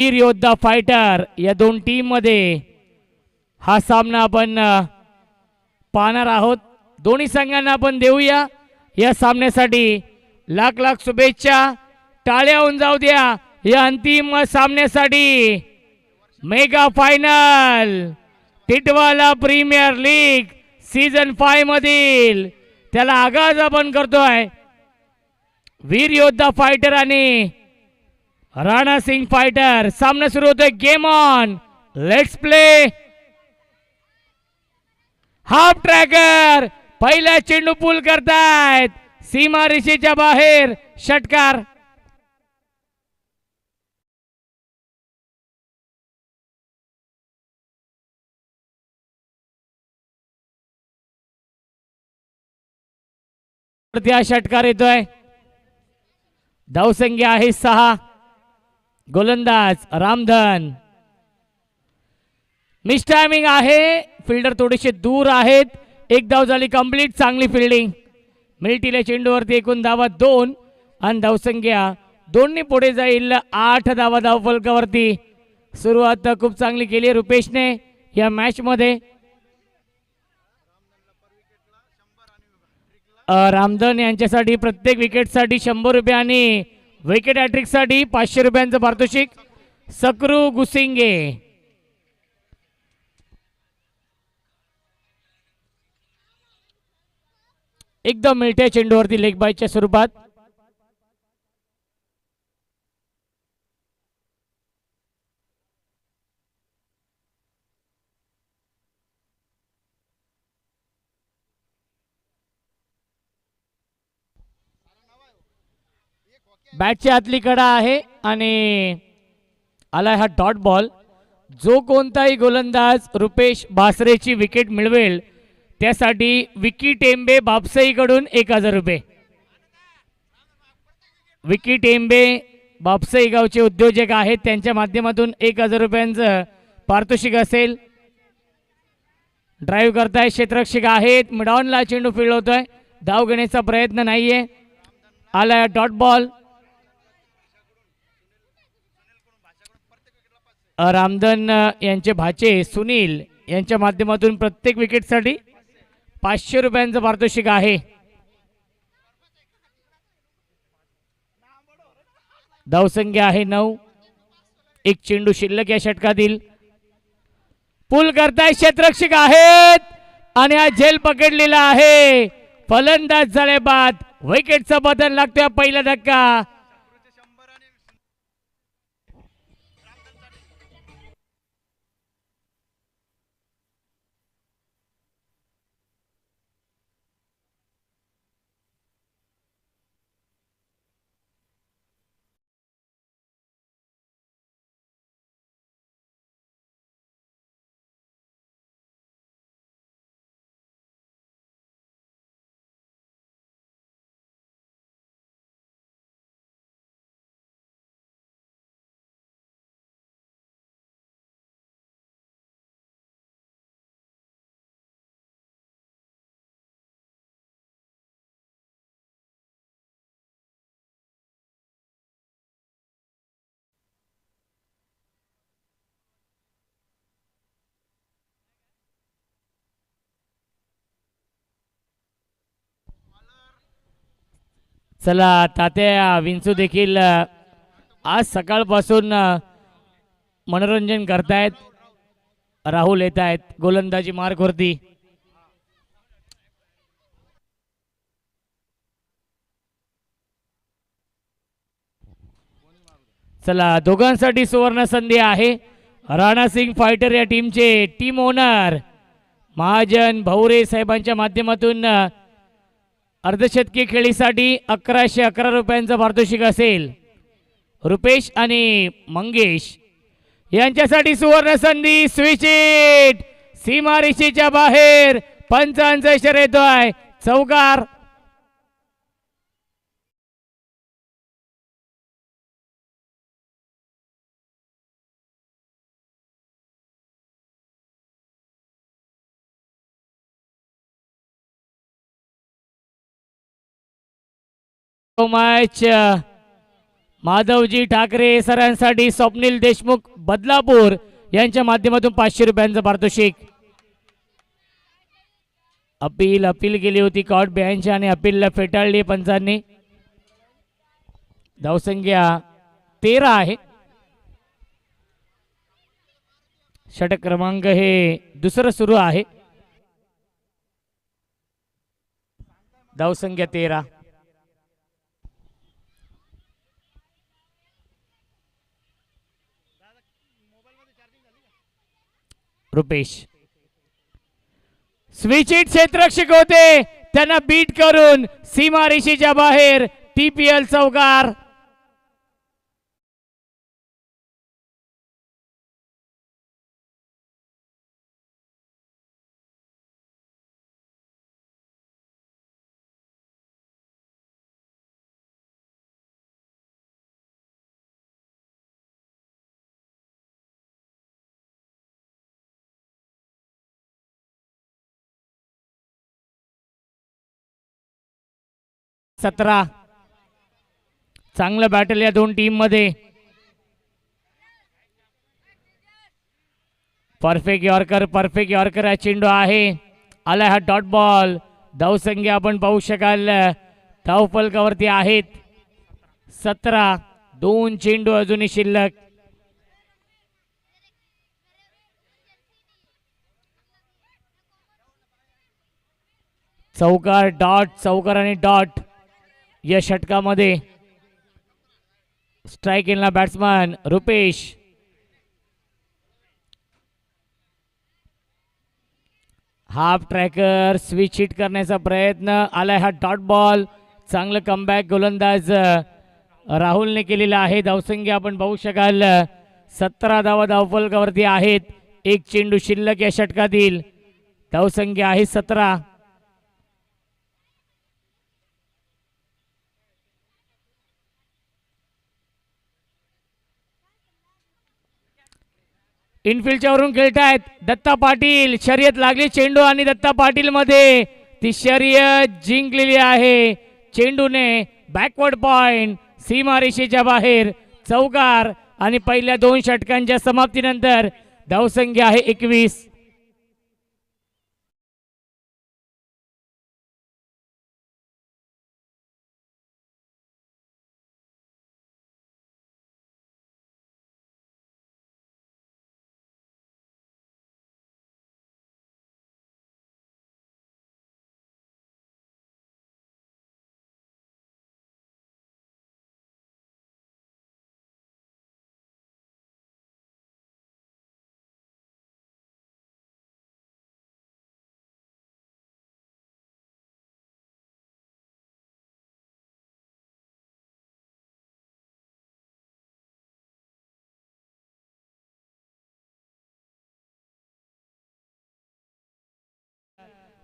वीर योद्धा फायटर या दोन टीम मध्ये हा सामना आपण पाहणार आहोत। दोन्ही संघांना आपण देऊया या सामन्यासाठी लाख लाख शुभेच्छा। टाळ्या होऊन जाऊ द्या या अंतिम सामन्यासाठी। Mega final Titwala premier league season 5 मधील त्याला आगाज आपण करतोय। वीर योद्धा फायटर आणि राणा सिंग फायटर सामना सुरू होतोय। Game on, let's play. Half tracker पहिला चेंडू पूल करतायत सीमा रेषेच्या बाहेर। षटकार त्या षटकार येतोय। धावसंख्या आहे 6। गोलंदाज रामधन। मिस टायमिंग आहे, फिल्डर थोडेसे दूर आहेत। एक धाव झाली कंप्लीट, चांगली फिल्डिंग। मिल्टीला चेंडूवरती एकूण धावा 2 आणि धावसंख्या 2 पुढे जाईल 8 धावा धावफलकावरती। सुरुवात खूप चांगली केली रुपेशने या मॅच मध्ये। रामधन यांच्यासाठी प्रत्येक विकेटसाठी 100 रुपये आणि विकेट हॅट्रिक साठी 500 रुपयांचं पारितोषिक। सकरू गुसिंगे एकदम मिळत्या चेंडूवरती लेग बायच्या स्वरूपात। बॅटची आतली कडा आहे आणि आलाय हा डॉट बॉल। जो कोणताही गोलंदाज रुपेश भासरेची विकेट मिळवेल त्यासाठी विकी टेंबे बापसईकडून 1000 रुपये। विकी टेंबे बापसई गावचे उद्योजक आहेत, त्यांच्या माध्यमातून 1000 रुपयांचं पारितोषिक असेल। ड्राईव्ह करताय क्षेत्ररक्षक आहेत, मिडॉनला चेंडू फील्ड होतोय, धाव घेण्याचा प्रयत्न नाहीये। आलाय डॉट बॉल। रामधन यांचे भाचे सुनील यांच्या माध्यमातून प्रत्येक विकेटसाठी 500 रुपयांचं पारितोषिक आहे। धावसंख्या आहे 9। एक चेंडू शिल्लक या षटकातील। पूल करताय क्षेत्ररक्षक आहेत आणि हा झेल पकडलेला आहे। फलंदाज झाले बाद, विकेटचा बदल लागतोय पहिला धक्का। चला तात्या विंचू देखील आज सकाळपासून मनोरंजन करतायत। राहुल येत आहेत गोलंदाजी मार्क वरती। चला दोघांसाठी सुवर्ण संधी आहे। राणा सिंग फायटर या टीमचे टीम ओनर महाजन भौरे साहेबांच्या माध्यमातून अर्धशतकी खेळीसाठी 1111 रुपयांचं पारितोषिक असेल। रुपेश आणि मंगेश यांच्यासाठी सुवर्ण संधी। स्विच इट सीमारेषेच्या बाहेर। पंचांचा इशारा येतोय, चौकार। मॅच माधवजी ठाकरे सरांसाठी स्वप्नील देशमुख बदलापूर यांच्या माध्यमातून 500 रुपयांचं पारितोषिक. अपील केली होती कॉट 82 आणि अपीलला फेटाळली पंचांनी. धावसंख्या 13 आहे. षटक क्रमांक हे दुसरं सुरू आहे. धावसंख्या 13. रुपेश स्विच हिट क्षेत्ररक्षक होते, त्यांना बीट करून सीमारेषेच्या बाहेर TPL चौकार. सतरा. चांगलं बॅटल या दोन टीम मध्ये. परफेक्ट यॉर्कर हा चेंडू आहे. आला हा डॉट बॉल. धावसंख्या आपण पाहू शकाल धावफलकावरती आहेत 17. 2 चेंडू अजूनही शिल्लक. चौकार आणि डॉट या षटकामध्ये. स्ट्राइक केला batsman Rupesh. Half tracker switch hit करण्याचा प्रयत्न. आलाय हा डॉट बॉल. चांगलं कमबॅक गोलंदाज राहुलने केलेला आहे. धावसंख्या आपण पाहू शकाल 17 धावा धावफलकावरती आहेत. 1 चेंडू शिल्लक या षटकातील. धावसंख्या आहे 17. इनफिल्डच्या वरून खेळतायत दत्ता पाटील. शर्यत लागली चेंडू आणि दत्ता पाटील मध्ये ती शर्यत जिंकलेली आहे. चेंडूने बॅकवर्ड पॉइंट सीमारेषेच्या बाहेर चौकार आणि पहिल्या 2 षटकांच्या समाप्तीनंतर धावसंख्या आहे 21.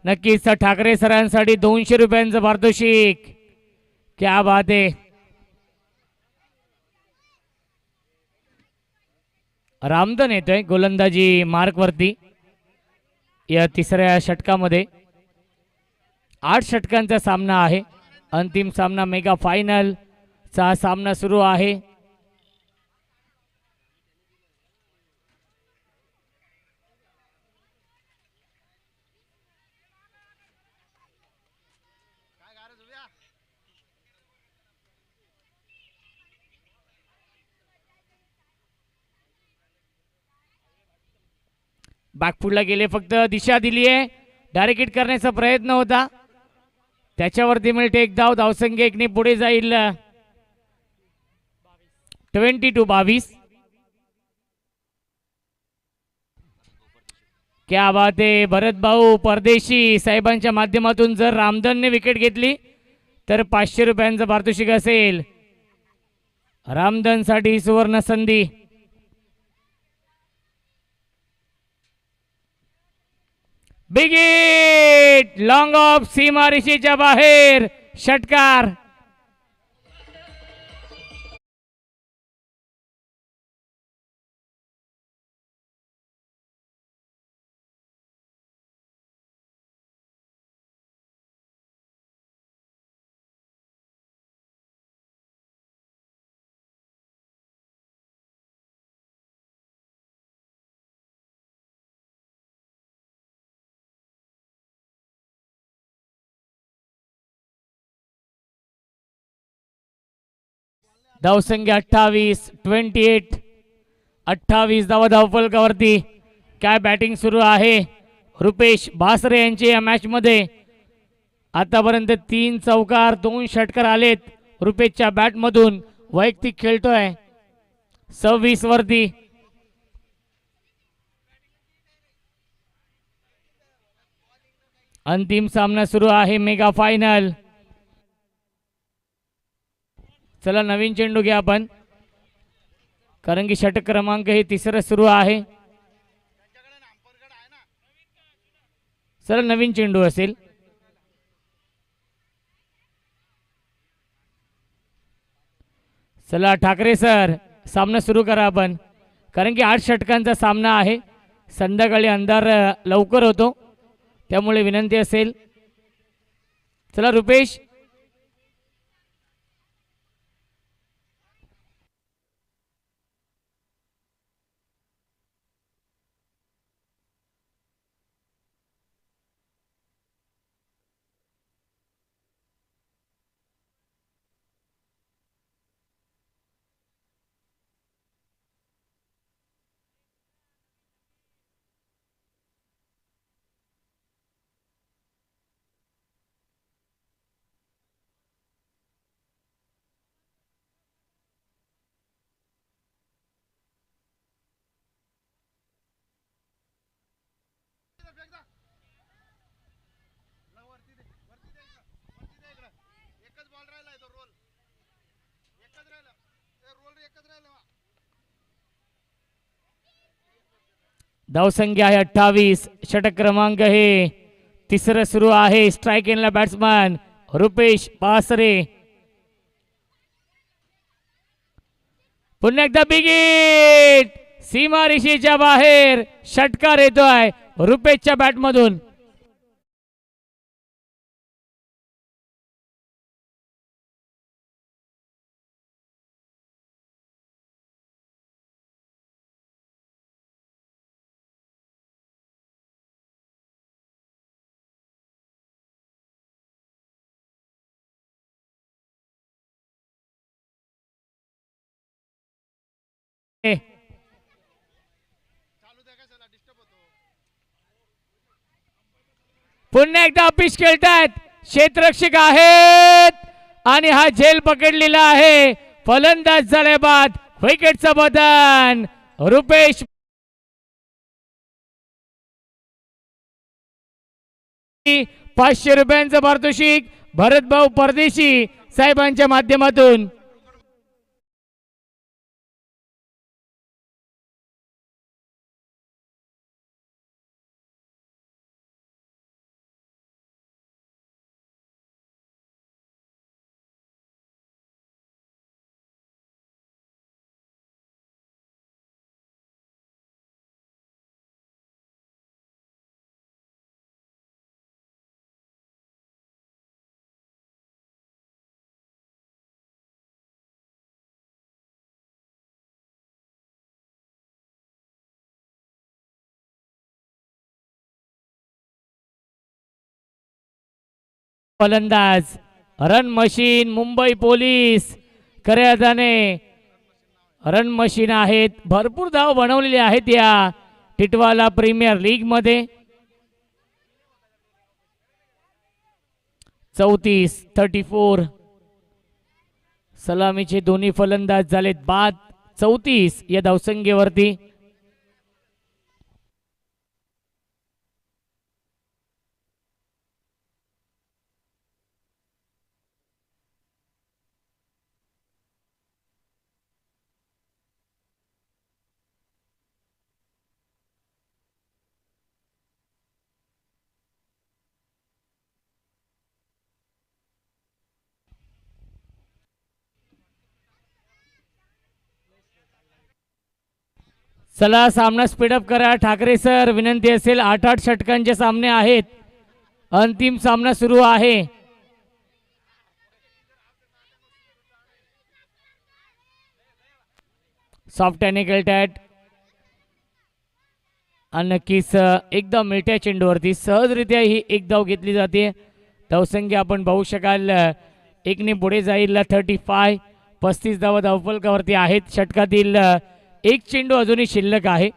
नक्कीच ठाकरे सरांसाठी 200 रुपयांचं पारितोषिक. क्या बात आहे. रामदन येतोय गोलंदाजी मार्क वरती या तिसऱ्या षटकामध्ये. 8 षटकांचा सामना आहे. अंतिम सामना मेगा फायनल चा सामना सुरू आहे. बॅकफुटला गेले, फक्त दिशा दिली आहे. डायरेक्ट हिट करण्याचा प्रयत्न होता, त्याच्यावरती मिळते एक धाव. धावसंख्या 1 ने पुढे जाईल 22. क्या बात आहे. भरत भाऊ परदेशी साहेबांच्या माध्यमातून जर रामदनने विकेट घेतली तर 500 रुपयांचं पारितोषिक असेल. रामदन साठी सुवर्ण संधी. बिग हिट लॉंग ऑफ सीमारेषेच्या बाहेर षटकार. धावसंख्या 28 28 धावा धावफलकावरती. काय बॅटिंग सुरू आहे रुपेश बासरे यांचे या मॅच मध्ये. आतापर्यंत 3 चौकार 2 षटकार आलेत रुपेशच्या बॅट मधून. वैयक्तिक खेळतोय 26 वरती. अंतिम सामना सुरू आहे मेगा फायनल. चला नवीन चेंडू घ्या आपण, कारण की षटक क्रमांक हे तिसरं सुरू आहे. चला नवीन चेंडू असेल. चला ठाकरे सर सामना सुरू करा आपण, कारण की 8 षटकांचा सामना आहे. संध्याकाळी अंधार लवकर होतो, त्यामुळे विनंती असेल. चला रुपेश. धावसंख्या आहे 28. षटक क्रमांक हे तिसरं सुरू आहे. स्ट्राइक एंडला बॅट्समॅन रुपेश बासरे. पुन्हा एकदा बिग हिट सीमारेषेच्या बाहेर. षटकार येतोय रुपेशच्या बॅट मधून. पुन्हा एकदा अपिश खेळतात. क्षेत्ररक्षक आहेत आणि हा झेल पकडलेला आहे. फलंदाज झाल्या बाद विकेटचं बदन रुपेश. ₹500 पारितोषिक भरतभाऊ परदेशी साहेबांच्या माध्यमातून. फलंदाज रन मशीन मुंबई पोलीस खऱ्या अर्थाने रन मशीन आहेत. भरपूर धाव बनवलेले आहेत या टिटवाला प्रीमियर लीग मध्ये. 34 सलामीचे दोन्ही फलंदाज झालेत बाद. 34 या धावसंख्येवरती. चला सामना स्पीडअप करा ठाकरे सर, विनंती असेल. 8 षटकांचे सामने आहेत. अंतिम सामना सुरू आहे. सॉफ्ट याने खेळतात आणि नक्कीच एकदम मिळत्या चेंडूवरती सहजरित्या ही एक धाव घेतली जाते. धावसंख्या आपण पाहू शकाल 1 ने पुढे जाईल 35. 35 धावा धावफलकावरती आहेत. षटकातील एक चेंडू अजूनही शिल्लक आहे.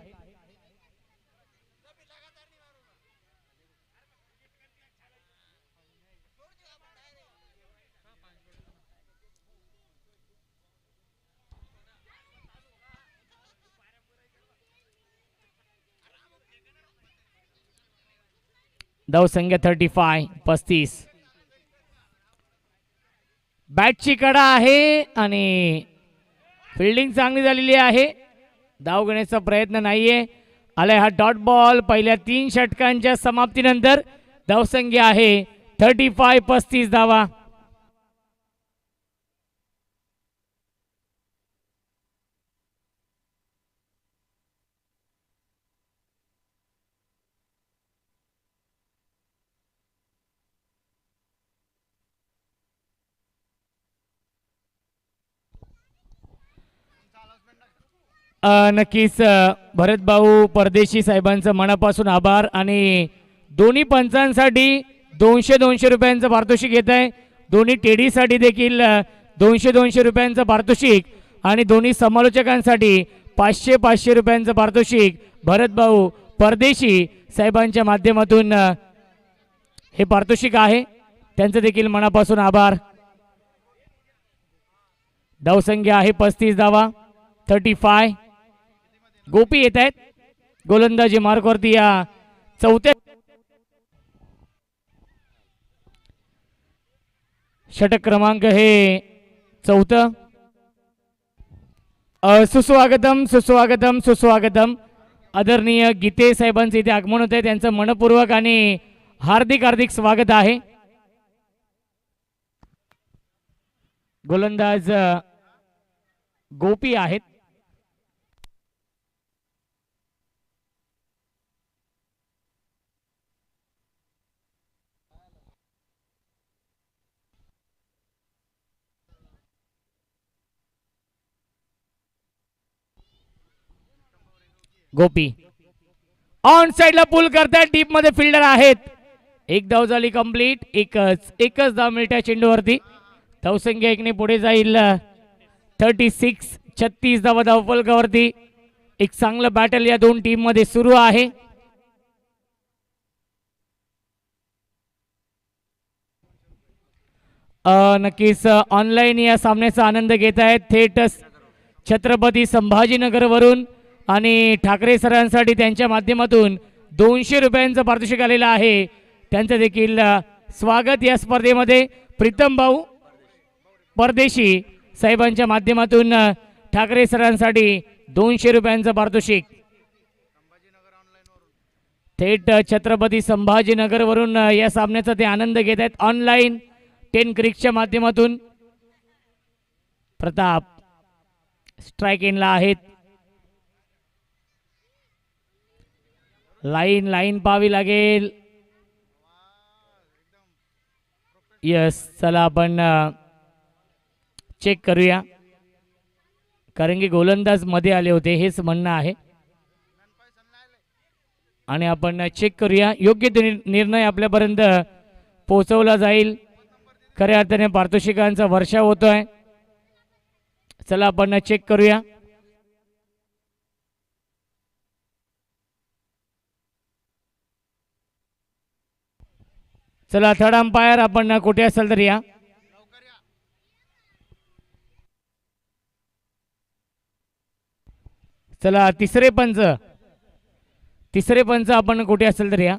धावसंख्या 35. बॅटची कडा आहे आणि फिल्डिंग चांगली झालेली आहे. धाव घेण्याचा प्रयत्न नाहीये. आलाय हा डॉट बॉल. पहिल्या 3 षटकांच्या समाप्तीनंतर धावसंख्या आहे 35 धावा. नक्कीच भरत भाऊ परदेशी साहेबांचं मनापासून आभार आणि दोन्ही पंचांसाठी 200 रुपयांचं पारितोषिक येत आहे. दोन्ही टेडीसाठी देखील 200 रुपयांचं पारितोषिक आणि दोन्ही समालोचकांसाठी 500 रुपयांचं पारितोषिक भरत भाऊ परदेशी साहेबांच्या माध्यमातून हे पारितोषिक आहे. त्यांचं देखील मनापासून आभार. धावसंख्या आहे 35 धावा. 35. गोपी येत आहेत गोलंदाजी मार्कवरती या चौथ्या षटक क्रमांक हे 4. सुस्वागतम आदरणीय गीते साहेबांचं इथे आगमन होत आहे. त्यांचं मनपूर्वक आणि हार्दिक स्वागत आहे. गोलंदाज गोपी आहेत. गोपी ऑन साइडला पुल करतायत. डीप मध्ये फिल्डर आहेत. एक धाव झाली कंप्लीट. एकच धाव मिळते चेंडूवरती. धावसंख्या 1 ने पुढे जाईल. 36 धावा धावफलकावरती. एक चांगलं बॅटल या दोन टीम मध्ये सुरू आहे. नक्कीच ऑनलाईन या सामन्याचा आनंद घेत आहेत. थेट छत्रपती संभाजीनगर वरून आणि ठाकरे सरांसाठी त्यांच्या माध्यमातून 200 रुपयांचं पारितोषिक आलेलं आहे. त्यांचं देखील स्वागत या स्पर्धेमध्ये. प्रीतम भाऊ परदेशी साहेबांच्या माध्यमातून ठाकरे सरांसाठी 200 रुपयांचं पारितोषिक. थेट छत्रपती संभाजीनगर वरून या सामन्याचा ते आनंद घेत आहेत. ऑनलाईन 10 क्रिकच्या माध्यमातून. प्रताप स्ट्राइक इनला आहेत. लाईन पाहावी लागेल. यस, चला आपण चेक करूया कारण की गोलंदाज मध्ये आले होते हेच म्हणणं आहे आणि आपण चेक करूया. योग्य निर्णय आपल्यापर्यंत पोहोचवला जाईल. खऱ्या अर्थाने पारितोषिकांचा वर्षाव होतोय. चला आपण चेक करूया. चला थर्ड अंपायर आपण कुठे असेल तर या. चला तिसरे पंच आपण कुठे असेल तर या.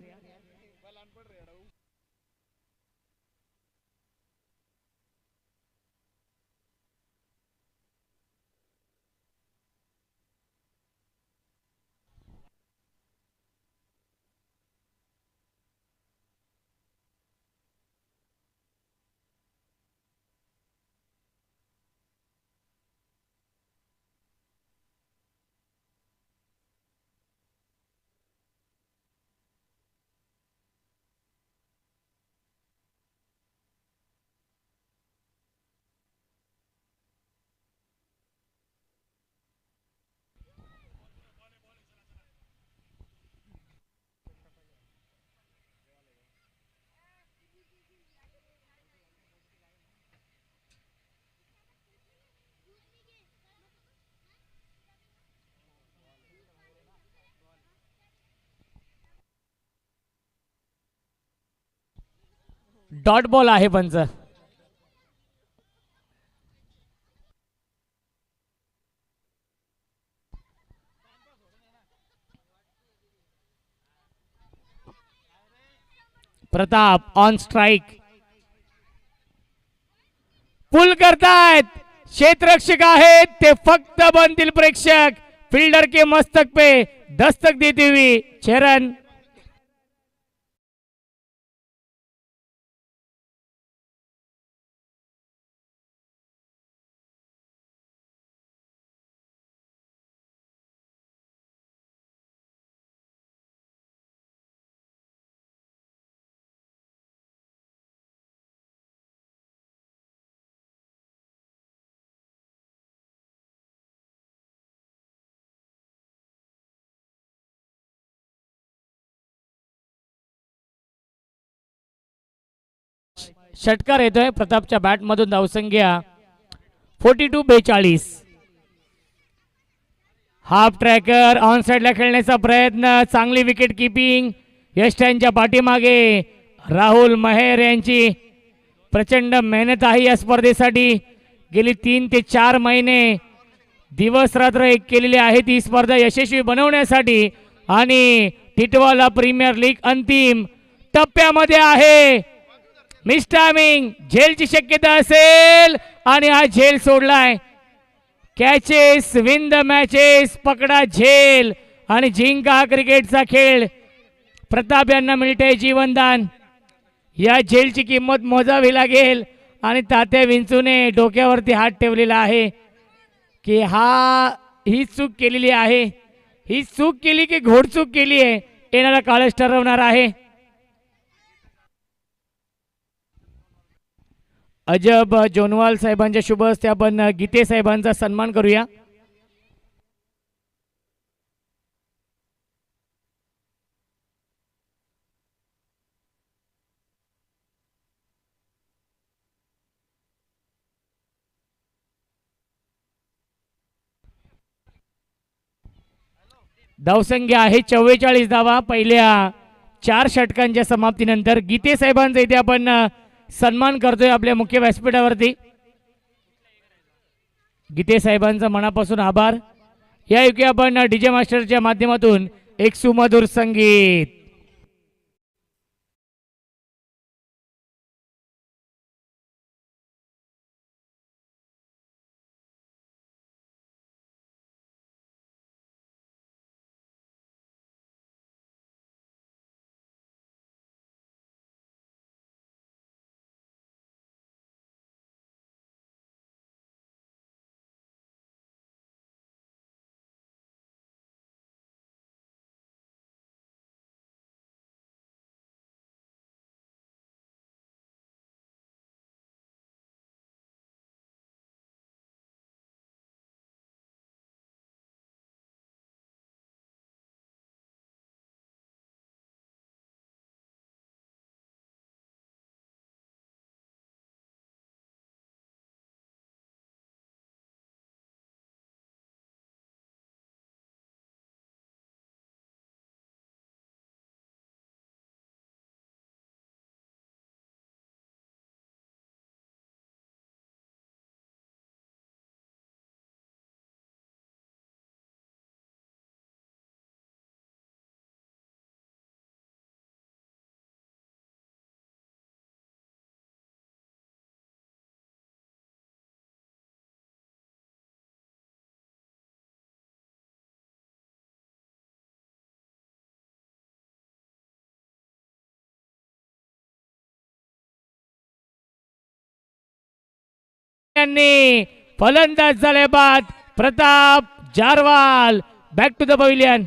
डॉट बॉल आहे पंच. Pratap on strike. पुल करतायत क्षेत्ररक्षक आहेत ते फक्त बनतील प्रेक्षक. फील्डर के मस्तक पे दस्तक देती हुई 6 रन. षटकार येतोय प्रतापच्या बॅट मधून. धावसंख्या 42-42. हाफ ट्रॅकर ऑन साइडला खेळण्याचा प्रयत्न. चांगली विकेट किपिंग यष्टांच्या पाठीमागे. राहुल महेर यांची प्रचंड मेहनत आहे या स्पर्धेसाठी. गेली 3 ते 4 महिने दिवस रात्र एक केलेली आहे ती स्पर्धा यशस्वी बनवण्यासाठी. आणि टिटवाला प्रीमियर लीग अंतिम टप्प्यामध्ये आहे. मिस टायमिंग झेलची शक्यता असेल आणि हा झेल सोडलाय. Catches win the matches. पकडा झेल आणि जिंका हा क्रिकेटचा खेळ. प्रताप यांना मिळते जीवनदान. या झेलची किंमत मोजावी लागेल आणि तात्या विंचूने डोक्यावरती हात ठेवलेला आहे की ही चूक केलेली आहे. ही चूक केली की घोडचूक केली आहे येणारा काळच ठरवणार आहे. अजब जोनवाल साहेबांच्या शुभ हस्ते आपण गीते साहेबांचा सन्मान करूया. धावसंख्या आहे 44 धावा पहिल्या 4 षटकांच्या समाप्तीनंतर. गीते साहेबांचा इथे आपण सन्मान करतोय आपल्या मुख्य व्यासपीठावरती. गीते साहेबांचा मनापासून आभार. या योग्य आपण डीजे मास्टरच्या माध्यमातून एक सुमधुर संगीत. फलंदाज झाले बाद. Pratap Jarwal back to the pavilion.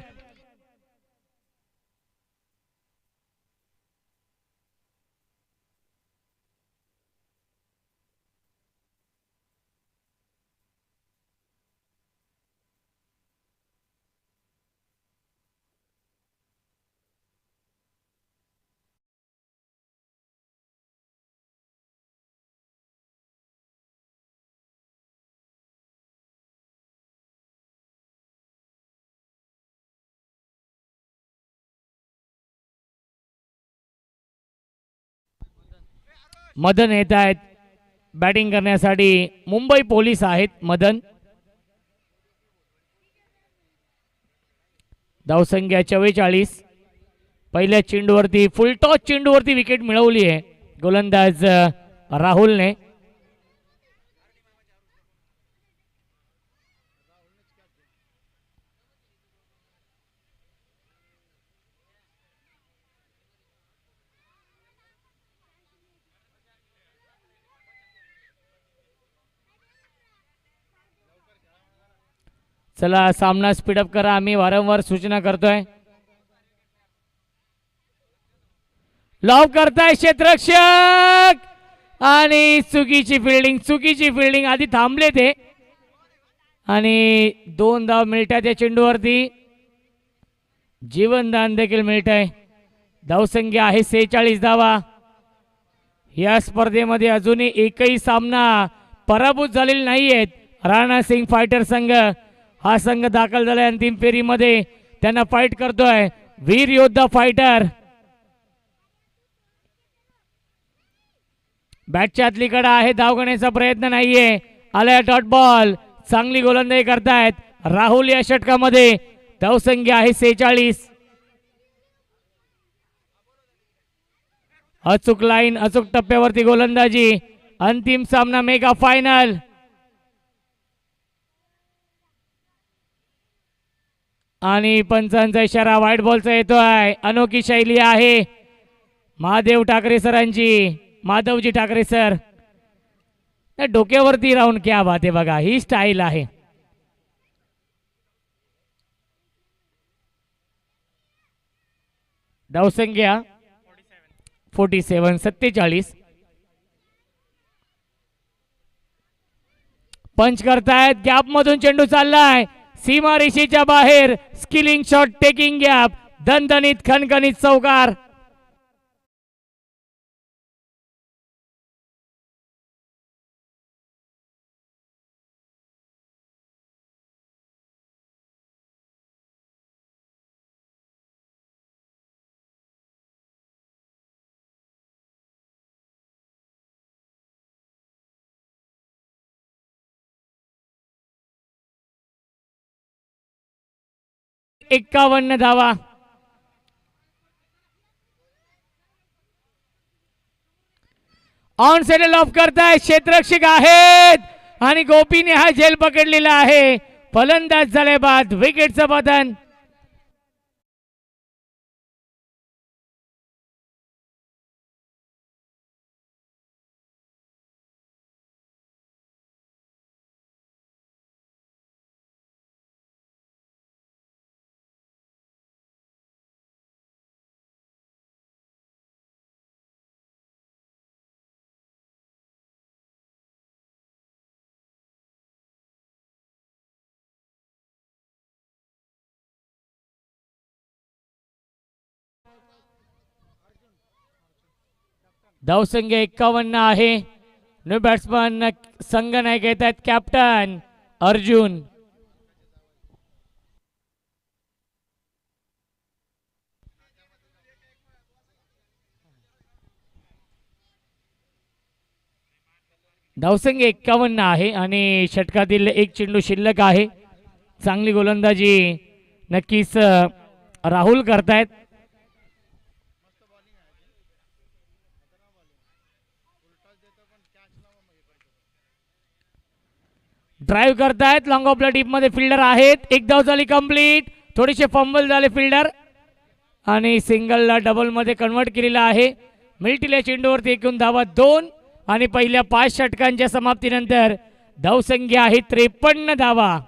Madan येत आहेत बॅटिंग करण्यासाठी. मुंबई पोलीस आहेत मदन. धावसंख्या 44. पहिल्या चेंडूवरती फुलटॉस चेंडूवरती विकेट मिळवली आहे गोलंदाज राहुलने. चला सामना स्पीडअप करा, आम्ही वारंवार सूचना करतोय. लॉब करताय क्षेत्ररक्षक आणि चुकीची फिल्डिंग आधी थांबले ते आणि 2 धाव मिळतात या चेंडूवरती. जीवनदान देखील मिळत आहे. धावसंख्या आहे 46 धावा. या स्पर्धेमध्ये अजूनही एकही सामना पराभूत झालेला नाहीयेत. राणा सिंग फायटर संघ हा संघ दाखल झालाय अंतिम फेरीमध्ये. त्यांना फाईट करतोय वीर योद्धा फायटर. बॅटच्या आतलीकडे आहे, धाव घेण्याचा प्रयत्न नाहीये. आलाय डॉट बॉल. चांगली गोलंदाजी करतायत राहुल या षटकामध्ये. धावसंख्या आहे 46. अचूक लाईन, अचूक टप्प्यावरती गोलंदाजी. अंतिम सामना मेगा फायनल. आणि पंचांचा इशारा व्हाईट बॉलचा येतोय. अनोखी शैली आहे महादेव ठाकरे सरांची. माधवजी ठाकरे सर डोक्यावरती राहून क्या बात आहे बघा, ही स्टाईल आहे. धावसंख्या 47. पंच करतायत. गॅप मधून चेंडू चाललाय सीमा रेषेच्या बाहेर. स्किलिंग शॉट, टेकिंग गॅप, दणदणीत खणखणीत चौकार. एक्कावन्न धावा. ऑन सेटल ऑफ करताय क्षेत्ररक्षक आहेत आणि गोपीने हा झेल पकडलेला आहे. फलंदाज झाले बाद. विकेटचं पतन. धावसंख्या 51 आहे. न्यू बॅट्समन संघ नाही घेत आहेत कॅप्टन अर्जुन. धावसंख्या 51 आहे आणि षटकातील एक चेंडू शिल्लक आहे. चांगली गोलंदाजी नक्कीच राहुल करतायत. ड्राइव्ह करतायत. लॉंग ऑफ द टीप मध्ये फिल्डर आहेत. एक धाव झाली कंप्लीट. थोडेसे फंबल झाले फिल्डर आणि सिंगलला डबल मध्ये कन्वर्ट केलेला आहे. मिल्टील्या चेंडूवरती एकूण धावा 2 आणि पहिल्या 5 षटकांच्या समाप्तीनंतर धावसंख्या आहे 53 धावा.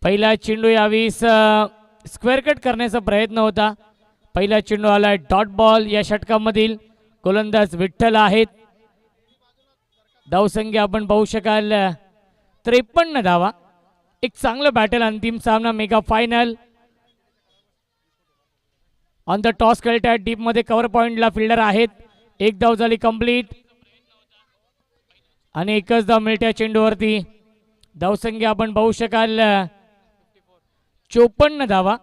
पहिला चेंडू यावेळी स्क्वेअर कट करण्याचा प्रयत्न होता. पहिला चेंडू आला डॉट बॉल. या षटकामधील गोलंदाज विठ्ठल आहेत. धावसंख्या आपण पाहू शकाल 53 धावा. एक चांगलं बॅटल. अंतिम सामना mega final. On the toss खेळतात. डीप मध्ये कव्हर पॉइंटला फिल्डर आहेत. एक धाव झाली कंप्लीट आणि एकच धाव मिळत्या चेंडूवरती. धावसंख्या आपण पाहू शकाल 54 धावा.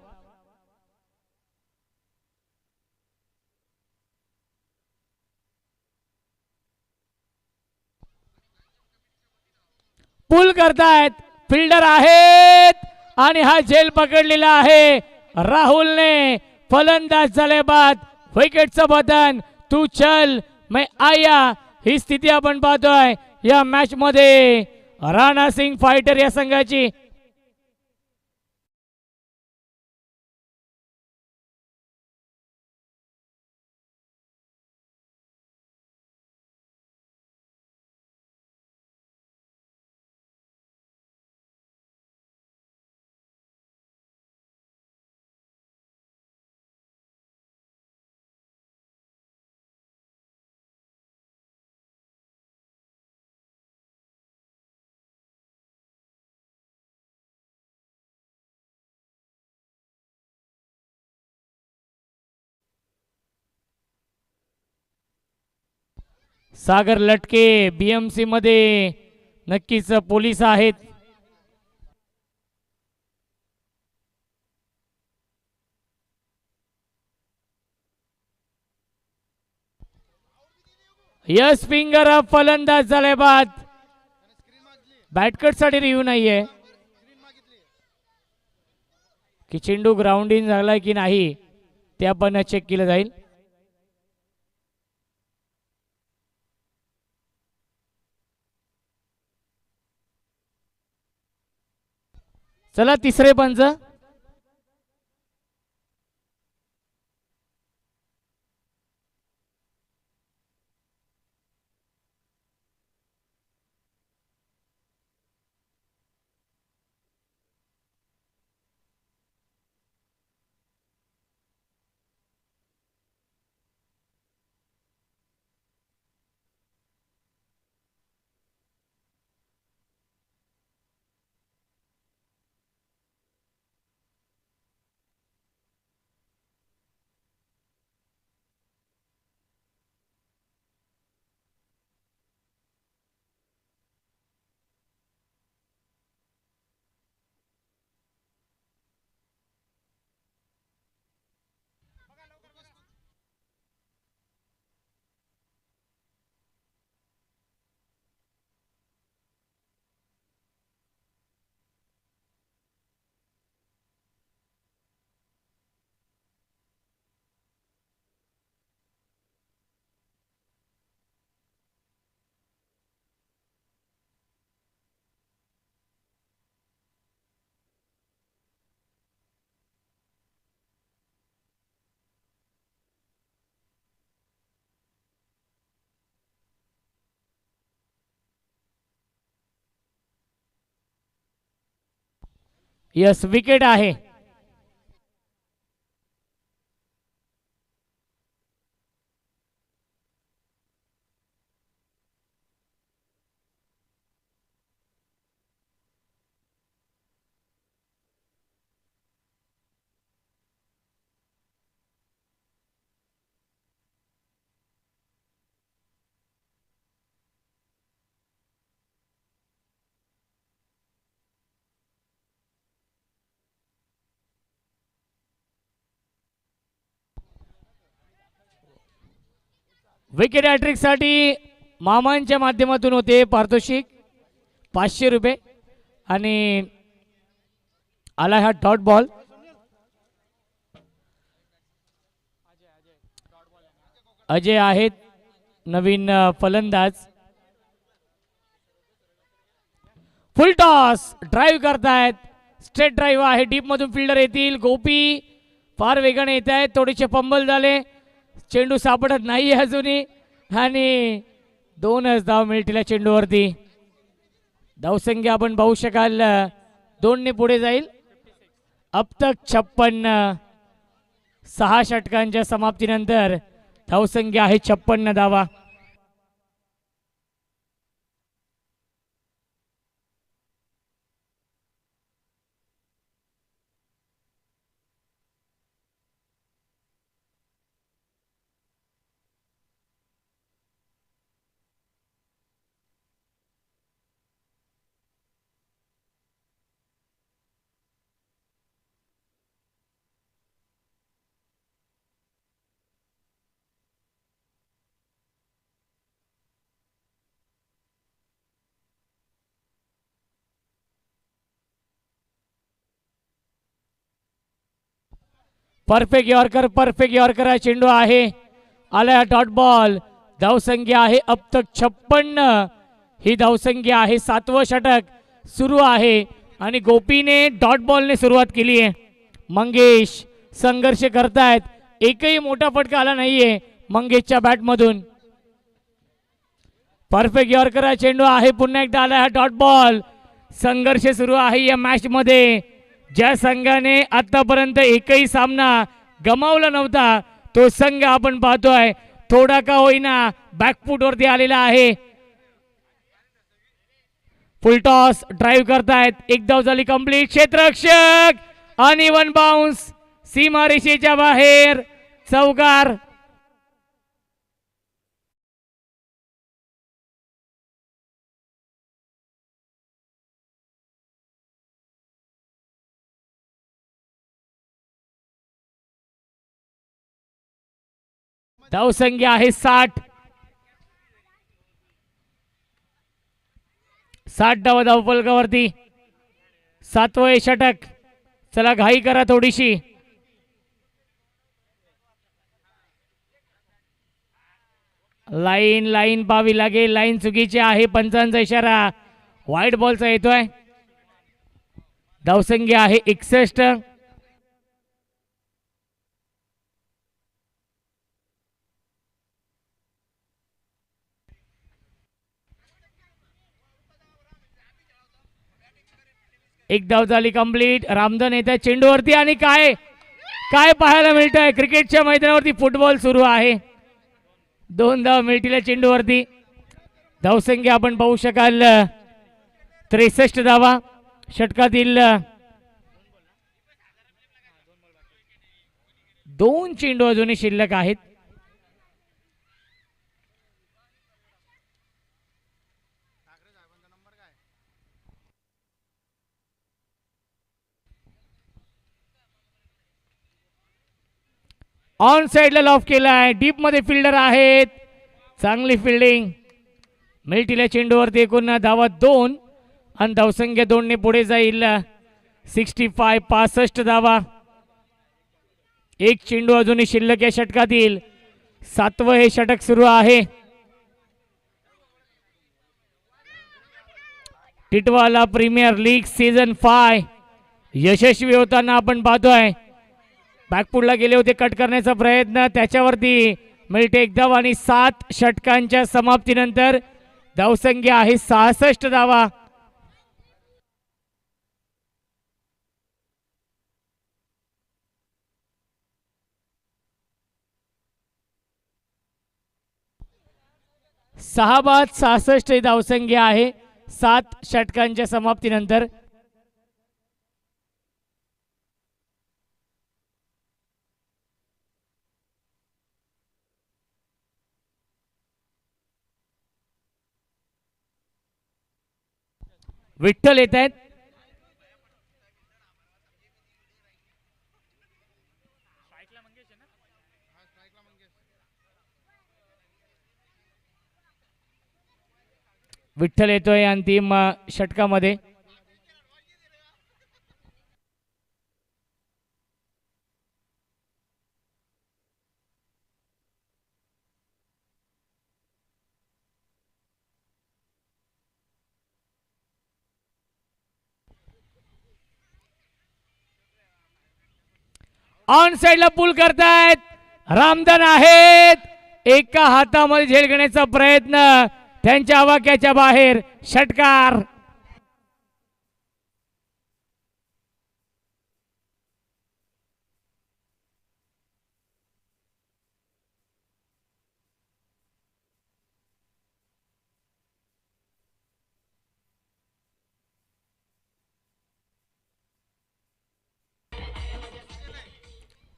पुल करतायत. फिल्डर आहेत आणि हा झेल पकडलेला आहे राहुलने. फलंदाज झाले बाद. विकेटचं बटन. तू चल मैं आया. ही स्थिती आपण पाहतोय या मॅच मध्ये. राणा सिंग फायटर या संघाची. सागर लटके बीएमसी मध्ये नक्कीच पोलीस आहेत. यस फिंगर फलंदाज झाले बाद. बॅटकट साठी रिव्ह्यू नाहीये की चेंडू ग्राउंड इन झालाय की नाही ते आपण चेक केलं जाईल. चला तिसरे पंच. यस विकेट आहे. विकेट हॅट्रिक साठी मामांच्या माध्यमातून होते पारितोषिक 500 रुपये आणि आला हा डॉट बॉल. अजय आहेत नवीन फलंदाज. फुल टॉस. ड्राईव्ह करतायत. स्ट्रेट ड्राईव्ह आहे. डीप मधून फिल्डर येतील. गोपी फार वेगाने येत आहेत. थोडेसे फंबल झाले. चेंडू सापडत नाही अजूनही आणि 2च धाव मिळतील चेंडूवरती. धावसंख्या आपण पाहू शकाल 2 ने पुढे जाईल. अब तक 56. 6 षटकांच्या समाप्तीनंतर धावसंख्या आहे 56 धावा. परफेक्ट यॉर्कर हा चेंडू आहे. आला डॉट बॉल. धावसंख्या आहे अब तक 56. ही धावसंख्या आहे. 7वं षटक सुरू आहे आणि गोपीने डॉट बॉलने सुरुवात केली आहे. मंगेश संघर्ष करतायत. एकही मोठा फटका आला नाहीये मंगेशच्या बॅट मधून. परफेक्ट यॉर्कर हा चेंडू आहे. पुन्हा एकदा आला हा डॉट बॉल. संघर्ष सुरू आहे या मॅच मध्ये. ज्या संघाने आतापर्यंत एकही सामना गमावला नव्हता तो संघ आपण पाहतोय थोडा का होईना बॅकफूट वरती आलेला आहे. फुल टॉस ड्राइव्ह करतायत. एक धाव झाली कंप्लीट. क्षेत्ररक्षक आणि 1 बाउन्स सीमारेषेच्या बाहेर. चौकार. धावसंख्या आहे 60. 60 धावा धावफलकावरती. 7वं षटक. चला घाई करा थोडीशी. लाईन पाहावी लागेल. लाईन चुकीची आहे. पंचांचा इशारा व्हाईट बॉलचा येतोय. धावसंख्या आहे 61. एक धाव झाली कंप्लीट. रामधन येत आहे चेंडूवरती आणि काय काय पाहायला मिळतंय क्रिकेटच्या मैदानावरती फुटबॉल सुरू आहे. 2 धाव मिळतील चेंडूवरती. धावसंख्या आपण पाहू शकाल 63 धावा. षटकातील 2 चेंडू अजूनही शिल्लक आहेत. ऑन साइडला लॉफ केलाय. डीप मध्ये फिल्डर आहेत. चांगली फिल्डिंग. मिळतील चेंडूवरती. एकूण धावा 2 आणि धावसंख्या 2 ने पुढे जाईल. 65 धावा. एक चेंडू अजूनही शिल्लक या षटकातील. 7वं हे षटक सुरू आहे. टिटवाला प्रीमियर लीग सीझन 5 यशस्वी होताना आपण पाहतोय. बॅकफुटला गेले होते कट करण्याचा प्रयत्न. त्याच्यावरती मिळते एक धाव आणि 7 षटकांच्या समाप्तीनंतर धावसंख्या आहे 66 धावा. सहा बाद 66 ही धावसंख्या आहे 7 षटकांच्या समाप्तीनंतर. विठ्ठल येत आहेत. विठ्ठल येतोय अंतिम षटकामध्ये. ऑन साइडला पुल करतायत. रामधन आहेत. एका हातामध्ये झेल घेण्याचा प्रयत्न. त्यांच्या आवाक्याच्या बाहेर. षटकार.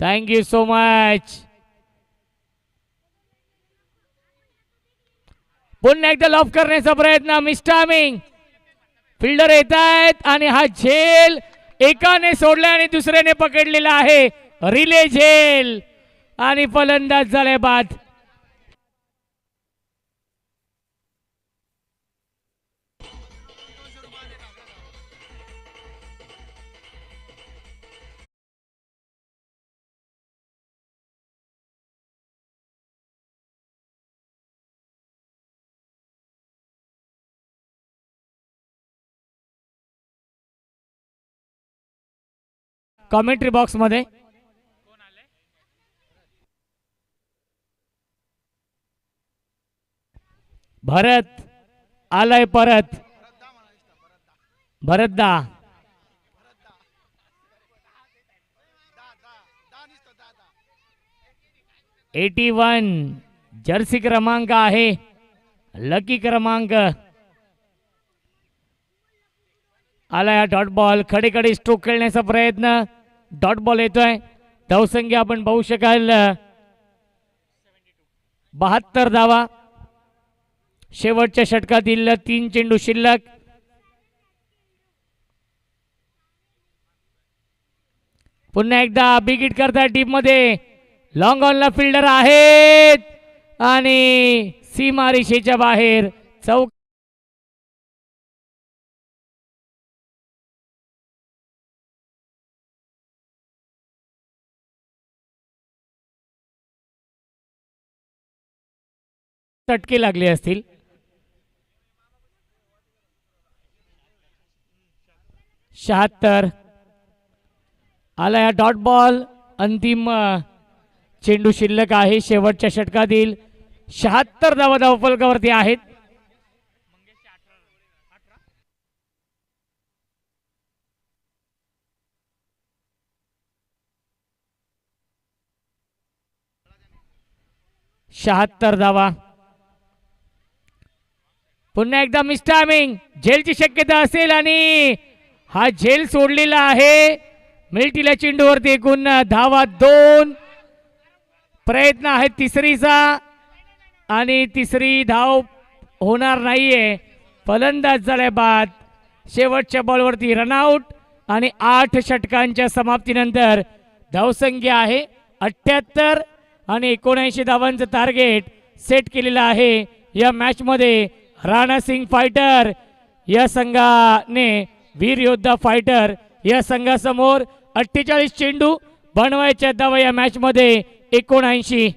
Thank you so much. पुन्हा एकदा लॉफ करण्याचा प्रयत्न. मिस्टामिंग फिल्डर येत आहेत आणि हा झेल एकाने सोडला आणि दुसऱ्याने पकडलेला आहे. रिले झेल आणि फलंदाज झाले बाद. कॉमेंट्री बॉक्स मध्ये भरत आलाय परत. भरतदा 81 जर्सी क्रमांक आहे. लकी क्रमांक आलाय. डॉट बॉल खडे स्ट्रोक खेळण्याचा प्रयत्न. डॉट बॉल येतोय. धावसंख्या आपण पाहू शकाल 72 धावा. शेवटच्या षटकातील 3 चेंडू शिल्लक. पुन्हा एकदा बिग हिट करताय टीम मध्ये. लॉंग ऑनला फिल्डर आहेत आणि सीमारेषेच्या बाहेर. चौक तटके लागले असतील. शहात्तर आला. डॉट बॉल अंतिम चेंडू शिल्लक आहे. शेवटच्या षटकातील 76 धावा धावफलकावरती आहेत. शहात्तर धावा. पुन्हा एकदा मिस्टामिंग झेलची शक्यता असेल आणि हा झेल सोडलेला आहे. मिल्टीला चेंडूवरती एकूण धावा 2. प्रयत्न आहे तिसरीचा आणि तिसरी धाव होणार नाहीये. फलंदाज झालाय बाद. शेवटच्या बॉलवरती रनआउट आणि 8 षटकांच्या समाप्तीनंतर धावसंख्या आहे 78 आणि 79 धावांचं टार्गेट सेट केलेलं आहे. या मॅच मध्ये राणा सिंग फायटर या संघाने वीर योद्धा फायटर या संघासमोर 48 चेंडू बनवायच्या धावा या मॅच मध्ये 79.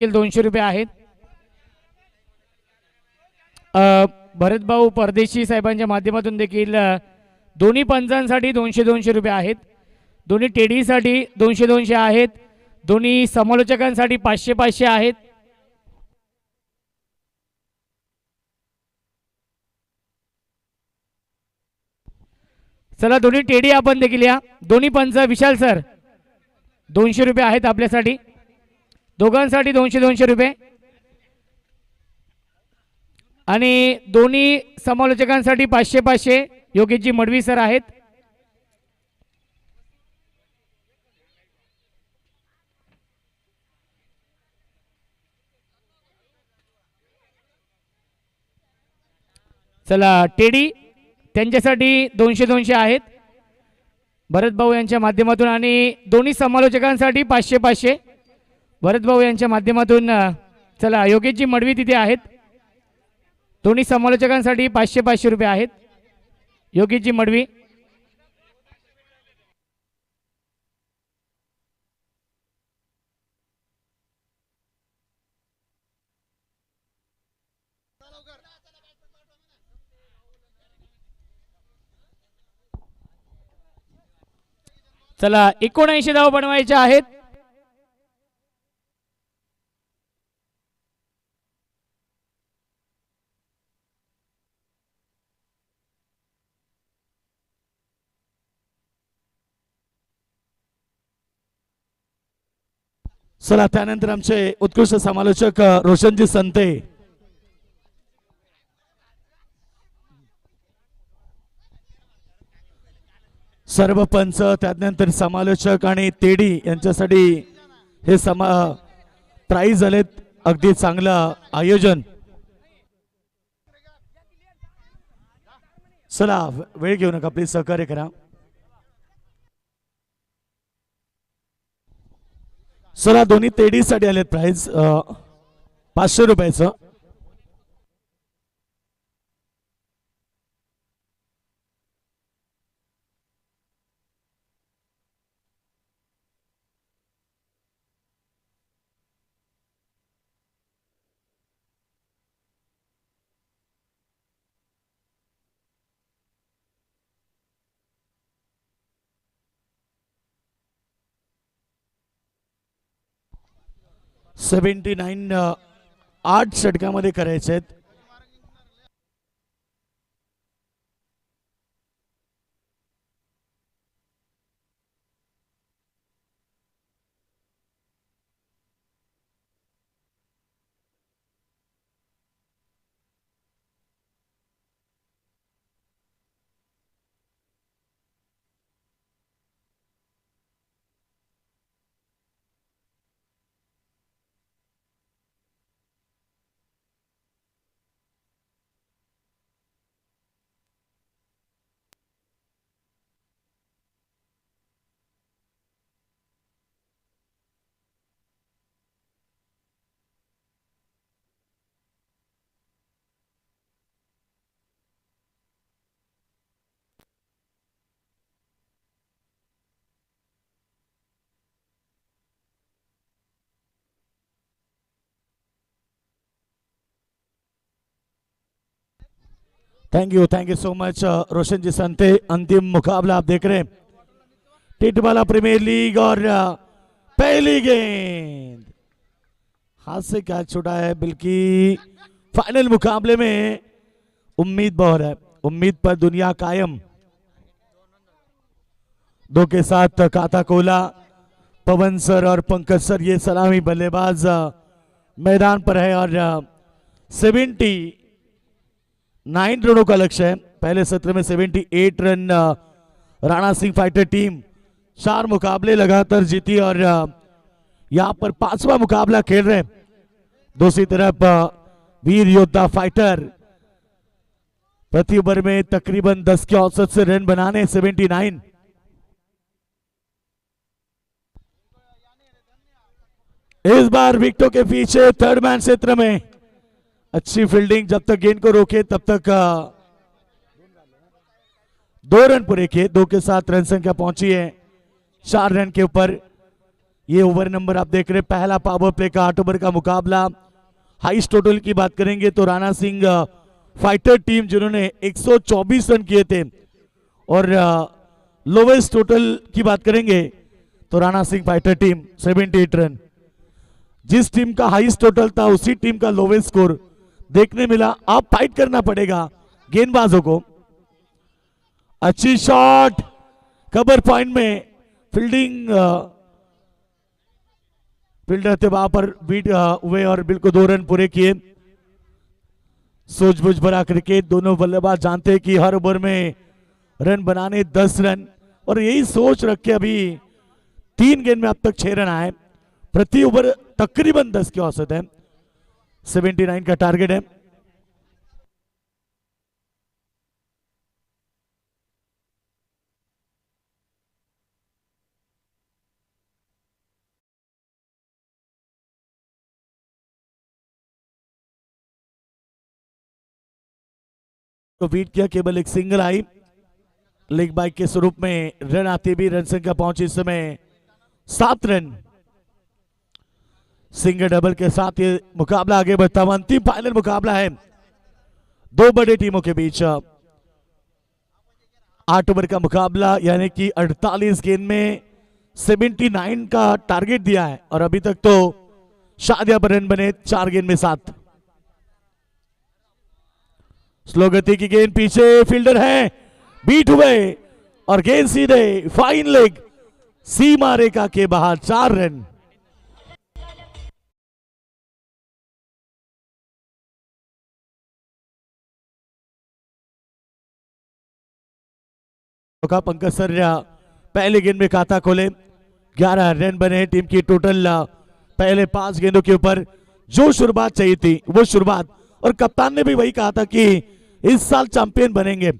₹200 आहेत. भरत भाऊ परदेशी साहेबांच्या माध्यमातून देखील दोन्ही पंचांसाठी ₹200 आहेत. दोन्ही टेडीसाठी $200 आहेत. दोन्ही समालोचकांसाठी 500 आहेत. चला दोन्ही टेडी आपण देखील या. दोन्ही पंच विशाल सर ₹200 आहेत आपल्यासाठी. दोघांसाठी ₹200 आणि दोन्ही समालोचकांसाठी 500 योगेशजी मडवी सर आहेत. चला टेडी त्यांच्यासाठी $200 आहेत भरत भाऊ यांच्या माध्यमातून आणि दोन्ही समालोचकांसाठी 500 भरत भाऊ यांच्या माध्यमातून. चला योगेशजी मडवी तिथे आहेत. दोन्ही समालोचकांसाठी ₹500 आहेत. योगेशजी मडवी चला 79 धावा बनवायच्या आहेत. चला त्यानंतर आमचे उत्कृष्ट समालोचक रोशनजी संते, सर्व पंच, त्यानंतर समालोचक आणि तेडी यांच्यासाठी हे प्राइज झालेत. अगदी चांगलं आयोजन. चला वेळ घेऊ नका, प्लीज सहकार्य करा. चला दोन्ही तेडीसाठी आलेत प्राइज 500 रुपयाचं. सेव्हन्टी 8 षटकामध्ये करायचे आहेत. Thank you so much Roshan ji संते. अंतिम मुकाबला आप देख रहे हैं, टिटवाला प्रीमियर लीग और पहली गेंद हाथ से कैच छूटा है. बल्कि फाइनल मुकाबले में उम्मीद बहुत है, उम्मीद पर दुनिया कायम. दो के साथ काता कोला, पवन सर और पंकज सर ये सलामी बल्लेबाज मैदान पर है. और 79 रनों का लक्ष्य है. पहले सत्र में 78 रन राणा सिंह फाइटर टीम 4 मुकाबले लगातार जीती और यहां पर 5वां मुकाबला खेल रहे हैं. दूसरी तरफ वीर योद्धा फाइटर प्रति ओवर में तकरीबन 10 के औसत से रन बनाने 79. इस बार विकेटों के पीछे थर्ड मैन क्षेत्र में अच्छी फील्डिंग. जब तक गेंद को रोके तब तक 2 रन पूरे किए. 2 के साथ रन संख्या पहुंची है 4 रन के ऊपर. ये ओवर नंबर आप देख रहे हैं. पहला पावर प्ले का 8 ओवर का मुकाबला. हाईएस्ट टोटल की बात करेंगे तो राणा सिंह फाइटर टीम जिन्होंने 124 रन किए थे, और लोवेस्ट टोटल की बात करेंगे तो राणा सिंह फाइटर टीम 78 रन. जिस टीम का हाईएस्ट टोटल था उसी टीम का लोवेस्ट स्कोर देखने मिला. अब फाइट करना पड़ेगा गेंदबाजों को. अच्छी शॉट कवर पॉइंट में फील्डिंग, फील्डर थे वहां पर बीट हुए और बिल्कुल 2 रन पूरे किए. सूझबूझ भरा क्रिकेट. दोनों बल्लेबाज जानते हैं कि हर ओवर में रन बनाने 10 रन, और यही सोच रख के अभी 3 गेंद में अब तक 6 रन आए. प्रति ओवर तकरीबन 10 की औसत है. 79 का टारगेट है. तो बीट किया, केवल एक सिंगल आई. लेग बाइक के स्वरूप में रन आती भी. रन संख्या पहुंची इस समय 7 रन. सिंगल डबल के साथ ये मुकाबला आगे बढ़ता हुआ. अंतिम फाइनल मुकाबला है दो बड़े टीमों के बीच 8 ओवर का मुकाबला, यानी कि 48 गेंद में 79 का टारगेट दिया है और अभी तक तो शादिया पर रन बने 4 गेंद में 7। स्लो गति की गेंद, पीछे फील्डर है, बीट हुए और गेंद सीधे फाइन लेग सीमा रेखा के बाहर, 4 रन। पंकज सर पहले गेंद में खाता खोले, 11 रन बने टीम की टोटल। पहले 5 गेंदों के ऊपर जो शुरुआत चाहिए थी वो शुरुआत, और कप्तान ने भी वही कहा था कि इस साल चैंपियन बनेंगे।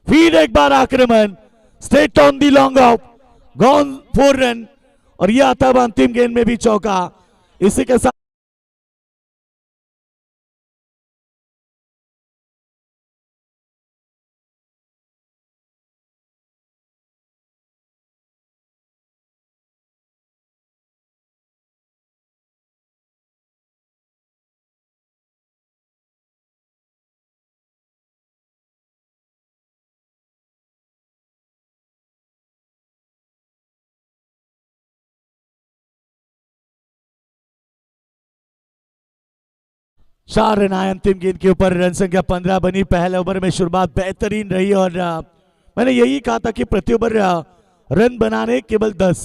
फिर एक बार आक्रमण, straight on the long off, gone 4 run, और यह आता है अंतिम गेंद में भी चौका। इसी के साथ चार रन आए अंतिम गेंद के ऊपर, रन संख्या 15 बनी। पहले ओवर में शुरुआत बेहतरीन रही और मैंने यही कहा था कि प्रति ओवर रन बनाने केवल 10।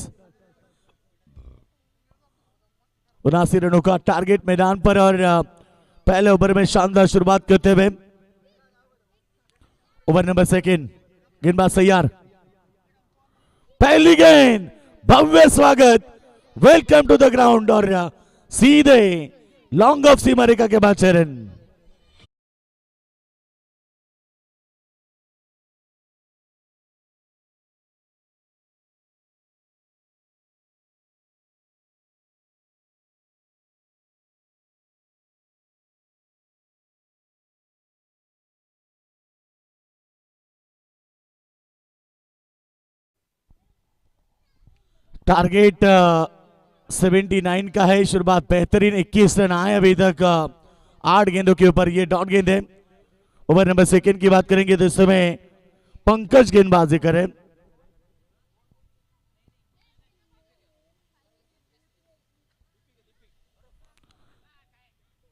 79 रनों का टारगेट मैदान पर और पहले ओवर में शानदार शुरुआत करते हुए ओवर नंबर 2, गेंदबाज तैयार, पहली गेंद, भव्य स्वागत, वेलकम टू द ग्राउंड, और सीधे लॉन्ग ऑफ सीमा रेखा के बाद 6 रन। टारगेट 79 का है। शुरुआत बेहतरीन, 21 रन आए अभी तक 8 गेंदों के ऊपर, ये डॉट गेंद है। ओवर नंबर 2 की बात करेंगे तो इस समय पंकज गेंदबाजी करें।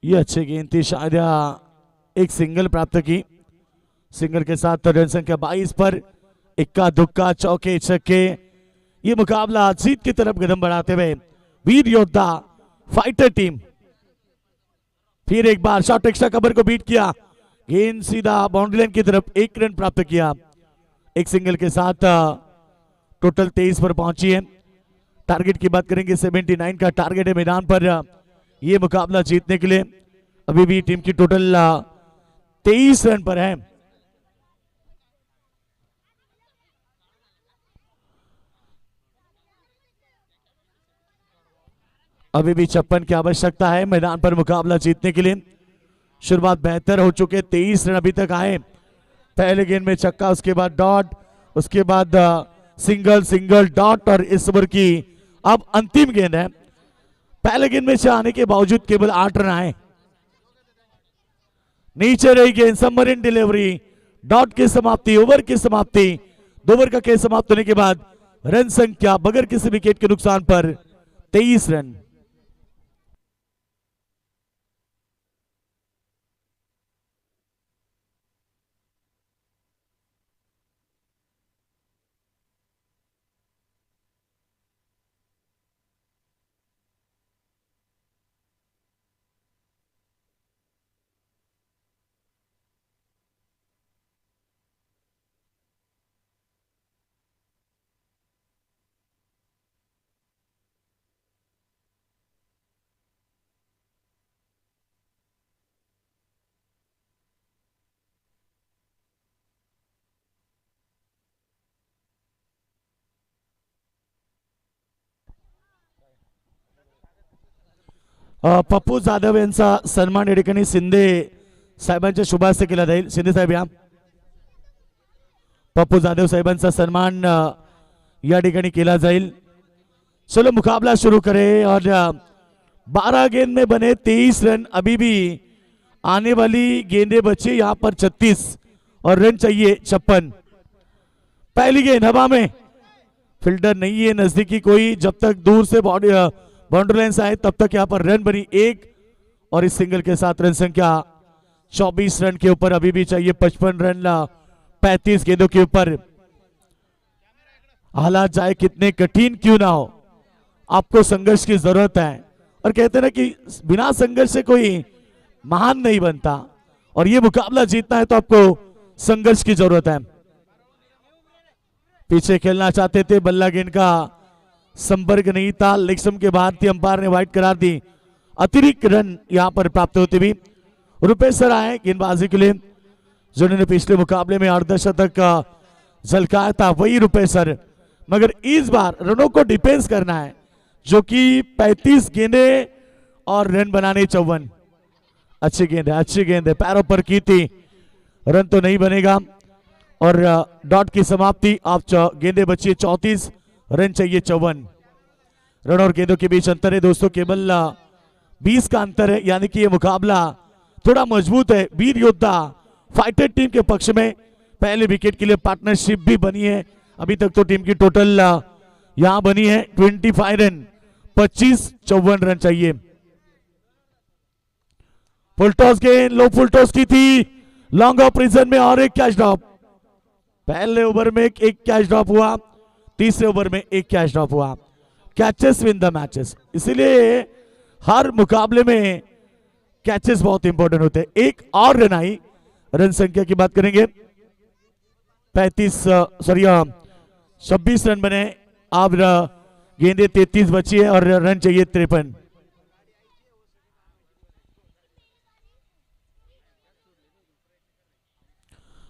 ये अच्छी गेंद थी, शायद एक सिंगल प्राप्त की। सिंगल के साथ रन संख्या 22 पर इक्का दुक्का चौके छक्के, ये मुकाबला जीत की तरफ कदम बढ़ाते हुए वीर योद्धा फाइटर टीम। फिर एक बार शॉट एक्स्ट्रा कवर को बीट किया, गेंद सीधा बाउंड्री लाइन की तरफ, 1 रन प्राप्त किया। एक सिंगल के साथ टोटल 23 पर पहुंची है। टारगेट की बात करेंगे 79 का टारगेट है मैदान पर ये मुकाबला जीतने के लिए। अभी भी टीम की टोटल 23 रन पर है। अभी भी 56 की आवश्यकता है मैदान पर मुकाबला जीतने के लिए। शुरुआत बेहतर हो चुके, 23 रन अभी तक आए। पहले गेंद में छक्का, उसके बाद डॉट, उसके बाद सिंगल सिंगल डॉट, और इस ओवर की अब अंतिम गेंद है। पहले गेंद में 6 आने के बावजूद केवल 8 रन आए। नीचे रही गेंद, सबमरीन डिलीवरी, डॉट की समाप्ति, ओवर की समाप्ति। 2 ओवर का खेल समाप्त होने के बाद रन संख्या बगैर किसी विकेट के नुकसान पर 23 रन। पप्पू जाधव यांचा सन्मान या ठिकाणी शिंदे साहेबांच्या शुभ हस्ते केला जाईल। शिंदे साहेब या, पप्पू जाधव साहेबांचा सन्मान या ठिकाणी केला जाईल। चलो मुकाबला शुरू करें और 12 गेंद में बने 23 रन। अभी भी आने वाली गेंदें बची यहाँ पर 36 और रन चाहिए 56। पहली गेंद हवा में, फील्डर नहीं है नजदीकी कोई, जब तक दूर से बाउंड्री लाइन से आए तब तक यहाँ पर रन बनी 1 और इस सिंगल के साथ रन संख्या 24 रन के ऊपर। अभी भी चाहिए 55 रन 35 गेंदों के ऊपर। हालात चाहे कितने कठिन क्यों ना हो, आपको संघर्ष की जरूरत है। और कहते हैं ना कि बिना संघर्ष से कोई महान नहीं बनता, और ये मुकाबला जीतना है तो आपको संघर्ष की जरूरत है। पीछे खेलना चाहते थे, बल्ला गेंद का संपर्क नहीं था, लेग स्टंप के बाहर थी, अंपायर ने वाइड करार दी। अतिरिक्त रन यहां पर प्राप्त होते भी रुपेश सर आए गेंदबाजी के लिए, जिन्होंने पिछले मुकाबले में अर्धशतक का झलकाया था, वही रुपेश सर। मगर इस बार रनों को डिफेंस करना है, जो कि 35 गेंदे और रन बनाने 54। अच्छी गेंद है, अच्छी गेंद है, पैरों पर की थी, रन तो नहीं बनेगा और डॉट की समाप्ति। आप गेंदे बची 34, रन चाहिए 54। रन और गेंदों के बीच अंतर है दोस्तों, केवल 20 का अंतर है, यानी कि ये मुकाबला थोड़ा मजबूत है। वीर योद्धा फाइटर टीम के पक्ष में पहले विकेट के लिए पार्टनरशिप भी बनी है। अभी तक तो टीम की टोटल यहां बनी है 25 रन, 25-54 रन चाहिए। फुल टॉस गेंद, लो फुल टॉस की थी, लॉन्ग ऑफ प्रिजन में और एक कैच ड्रॉप। पहले ओवर में एक कैच ड्रॉप हुआ, तीसरे ओवर में एक कैच ड्रॉप हुआ। कैचेस विन द मैचेस, इसीलिए हर मुकाबले में कैचेस बहुत इंपॉर्टेंट होते हैं। एक और रन आई, रन संख्या की बात करेंगे 26 रन बने। अब गेंदे 33 बची है और रन चाहिए 53।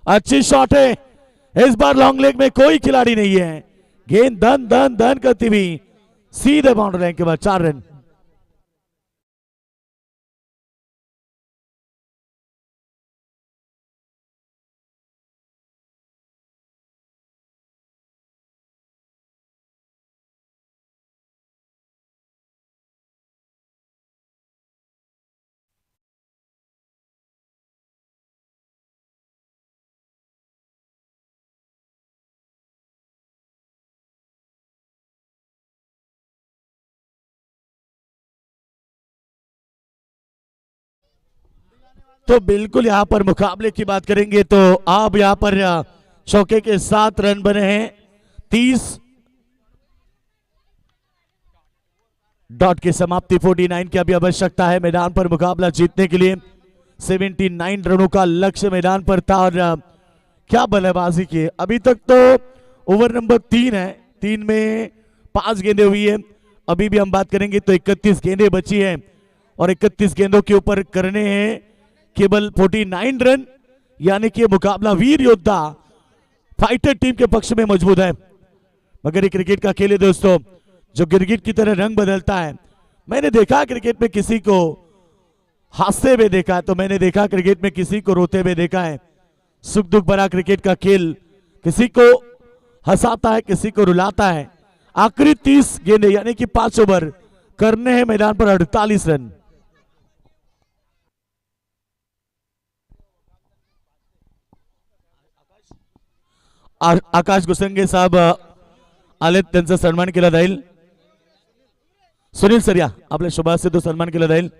अच्छी शॉट है, इस बार लॉन्ग लेग में कोई खिलाड़ी नहीं है, गेंद धन धन धन करती हुई सीधे बाउंड्री लाइन के बाद 4 रन। तो बिल्कुल यहां पर मुकाबले की बात करेंगे तो अब यहां पर चौके के 7 रन बने हैं, 30 डॉट की समाप्ति। 49 की अभी आवश्यकता है मैदान पर मुकाबला जीतने के लिए। 79 रनों का लक्ष्य मैदान पर था और क्या बल्लेबाजी की। अभी तक तो ओवर नंबर 3 है, 3 में 5 गेंदें हुई है। अभी भी हम बात करेंगे तो 31 गेंदें बची है और 31 गेंदों के ऊपर करने हैं केवल 49 रन, यानी कि मुकाबला वीर योद्धा फाइटर टीम के पक्ष में मजबूत है। मगर ये क्रिकेट का खेल है दोस्तों, जो गिरगिट की तरह रंग बदलता है। मैंने देखा क्रिकेट में किसी को हंसते हुए देखा है, तो मैंने देखा क्रिकेट में किसी को रोते हुए देखा है। सुख दुख भरा क्रिकेट का खेल, किसी को हंसाता है, किसी को रुलाता है। आखिरी 30 गेंदें यानी कि 5 ओवर करने हैं मैदान पर 48 रन। आकाश गुसंगे साहेब आले, त्यांचा सन्मान केला जाईल। सुनील सर या, आपल्या शुभास तो सन्मान केला जाईल।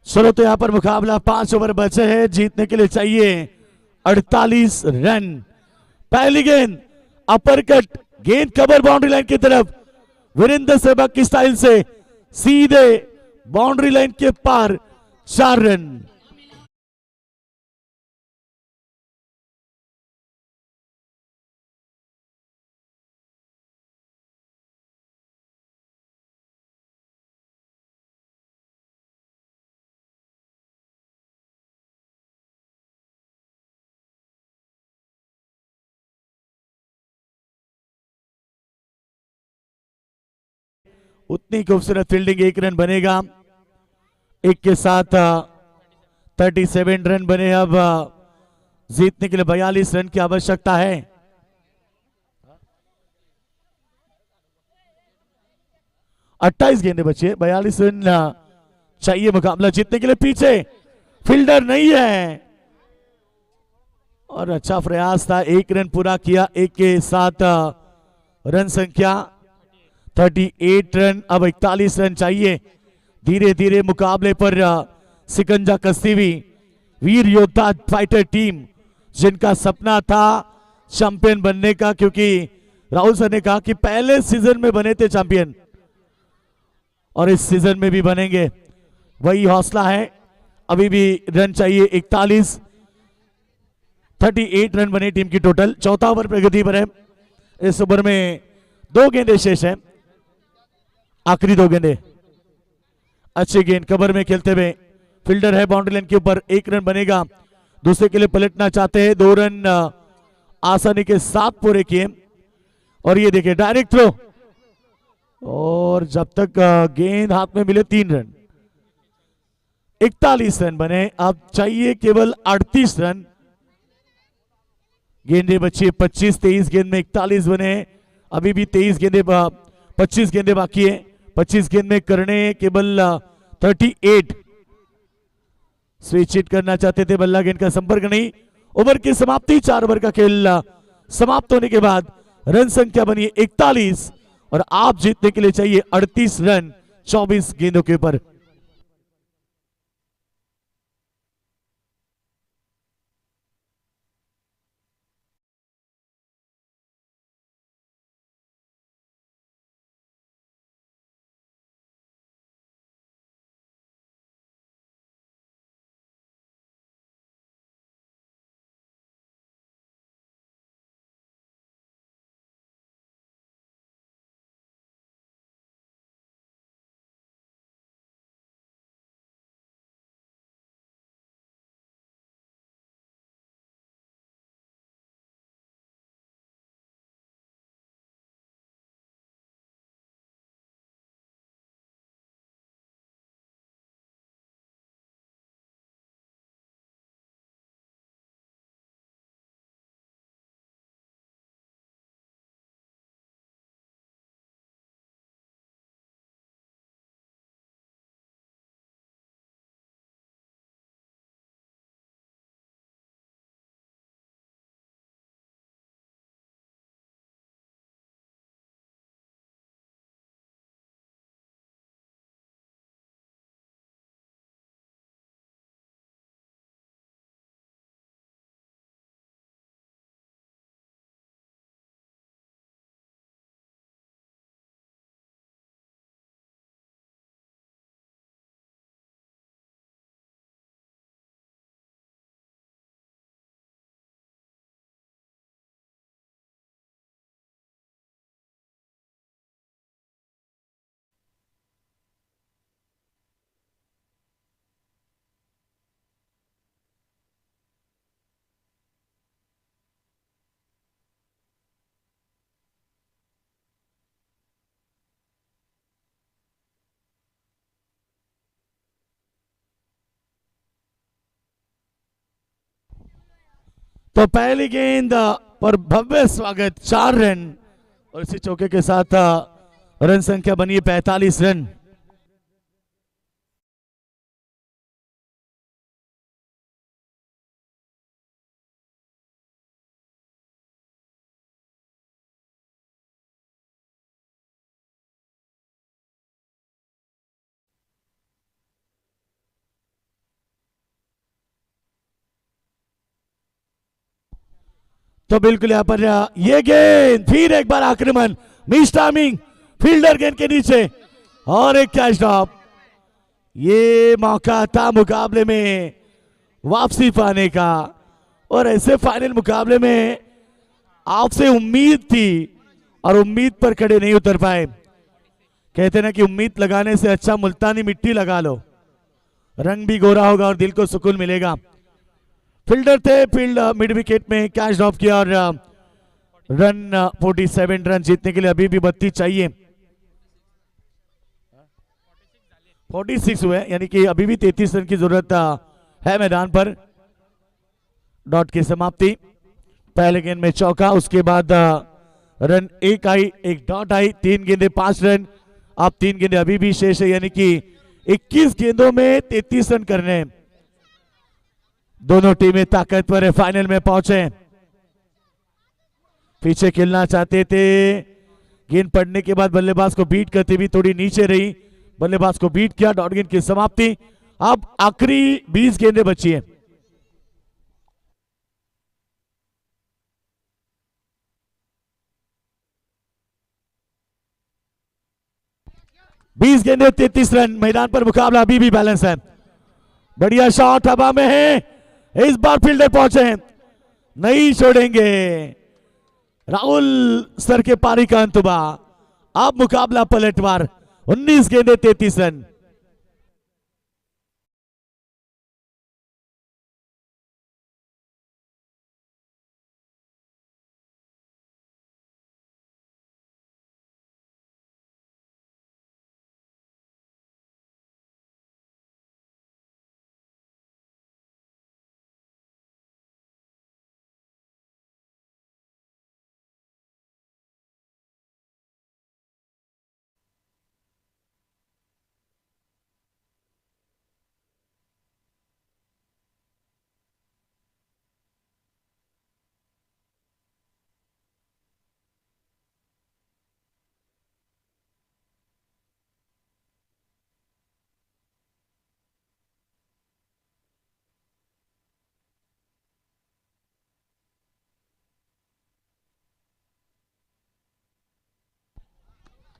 चलो तो यहां पर मुकाबला 5 ओवर बचे हैं, जीतने के लिए चाहिए 48 रन। पहली गेंद अपर कट, गेंद कवर बाउंड्री लाइन की तरफ, वीरेंद्र सहवाग की स्टाइल से सीधे बाउंड्री लाइन के पार, 4 रन। उतनी खूबसूरत फील्डिंग, 1 रन बनेगा। एक के साथ 37 रन बने। अब जीतने के लिए 42 रन की आवश्यकता है। अट्ठाईस गेंदे बचे, 42 रन चाहिए मुकाबला जीतने के लिए। पीछे फील्डर नहीं है और अच्छा प्रयास था, 1 रन पूरा किया। 1 के साथ रन संख्या 38 रन। अब 41 रन चाहिए। धीरे धीरे मुकाबले पर सिकंजा कसती हुई वीर योद्धा फाइटर टीम, जिनका सपना था चैंपियन बनने का, क्योंकि राहुल सर ने कहा कि पहले सीजन में बने थे चैंपियन और इस सीजन में भी बनेंगे, वही हौसला है। अभी भी रन चाहिए 41। 38 रन बने टीम की टोटल। चौथा ओवर प्रगति पर है। इस ओवर में 2 गेंदे शेष है, आखिरी 2 गेंदे। अच्छी गेंद कवर में खेलते हुए फील्डर है बाउंड्री लाइन के ऊपर, 1 रन बनेगा। दूसरे के लिए पलटना चाहते हैं, 2 रन आसानी के साथ पूरे किए। और ये देखिए डायरेक्ट थ्रो, और जब तक गेंद हाथ में मिले 3 रन। 41 रन बने, अब चाहिए केवल 38 रन। गेंदे बची 25, 23 गेंद में 41 बने। अभी भी 23 गेंदे 25 गेंदे बाकी है। 25 गेंद में करने केवल 38। स्विच हिट करना चाहते थे, बल्ला गेंद का संपर्क नहीं। ओवर की समाप्ति, 4 ओवर का खेल समाप्त होने के बाद रन संख्या बनी 41 और आप जीतने के लिए चाहिए 38 रन 24 गेंदों के ऊपर। तो पहली गेंद पर भव्य स्वागत, 4 रन और इसी चौके के साथ रन संख्या बनी 45 रन। तो बिल्कुल यहां पर ये गेंद, फिर एक बार आक्रमण, मिस टाइमिंग, फील्डर गेंद के नीचे और एक कैच ड्रॉप। ये मौका था मुकाबले में वापसी पाने का और ऐसे फाइनल मुकाबले में आपसे उम्मीद थी और उम्मीद पर खड़े नहीं उतर पाए। कहते ना कि उम्मीद लगाने से अच्छा मुल्तानी मिट्टी लगा लो, रंग भी गोरा होगा और दिल को सुकून मिलेगा। फील्डर थे, फील्ड मिड विकेट में कैच ड्रॉप किया और रन 47 रन जीतने के लिए अभी भी 32 चाहिए। 46 हुए, यानी कि अभी भी 33 रन की जरूरत है मैदान पर। डॉट की समाप्ति, पहले गेंद में चौका, उसके बाद रन एक आई, एक डॉट आई, 3 गेंदे 5 रन। अब 3 गेंदे अभी भी शेष है, यानी कि 21 गेंदों में 33 रन करने। दोनों टीमें ताकतवर है, फाइनल में पहुंचे। पीछे खेलना चाहते थे, गेंद पड़ने के बाद बल्लेबाज को बीट करते भी थोड़ी नीचे रही, बल्लेबाज को बीट किया। डॉट गेंद की समाप्ति। अब आखिरी 20 गेंदें बची है। बीस गेंदे 33 रन, मैदान पर मुकाबला अभी भी बैलेंस है। बढ़िया शॉट हवा में है, इस बार फील्डर पहुंचे हैं, नहीं छोड़ेंगे। राहुल सर के पारी का अंतुबा। अब मुकाबला पलटवार, 19 गेंदे 33 रन।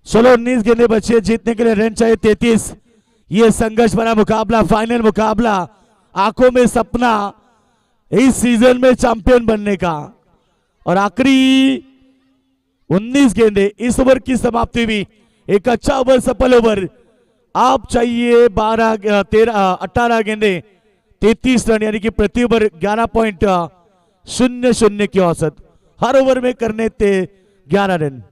चलो 19 गेंदें बची है, जीतने के लिए रन चाहिए 33। ये संघर्ष भरा मुकाबला, फाइनल मुकाबला, आंखों में सपना इस सीजन में चैंपियन बनने का। और आखिरी 19 गेंदें, इस ओवर की समाप्ति भी एक अच्छा ओवर, सफल ओवर। आप चाहिए 18 गेंदें 33 रन, यानी कि प्रति ओवर 11.00 की औसत, हर ओवर में करने थे 11 रन।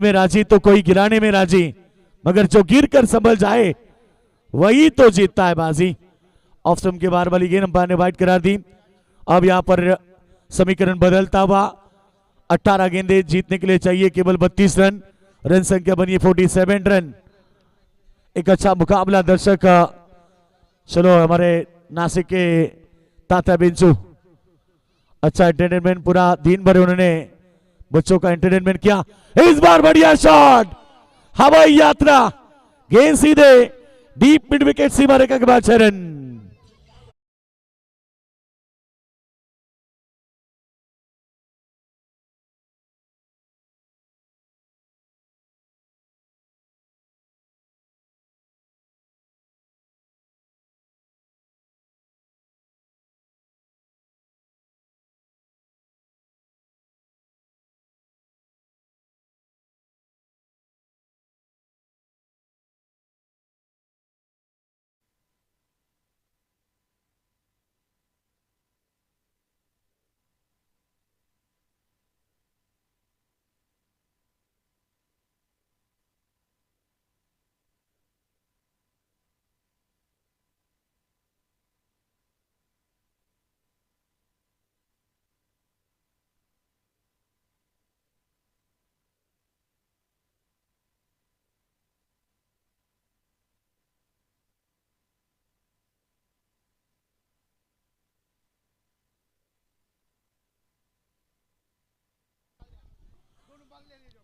में राजी तो कोई गिराने में राजी, मगर जो गिर कर संभल जाए वही तो जीतता है बाजी। ऑफ स्टंप के बाहर वाली गेंद अंपायर ने वाइड करार दी। अब यहां पर समीकरण बदलता हुआ, 18 गेंदे जीतने के लिए चाहिए केवल 32 रन, रन संख्या बनी 47 रन। एक अच्छा मुकाबला दर्शक, चलो हमारे नासिक के ताता बिंचू, अच्छा एंटरटेनमेंट पूरा दिन भर उन्होंने बच्चों का एंटरटेनमेंट किया। इस बार बढ़िया शॉट, हवाई यात्रा, गेंद सीधे डीप मिड विकेट सीमा रेखा के बाद 6 रन।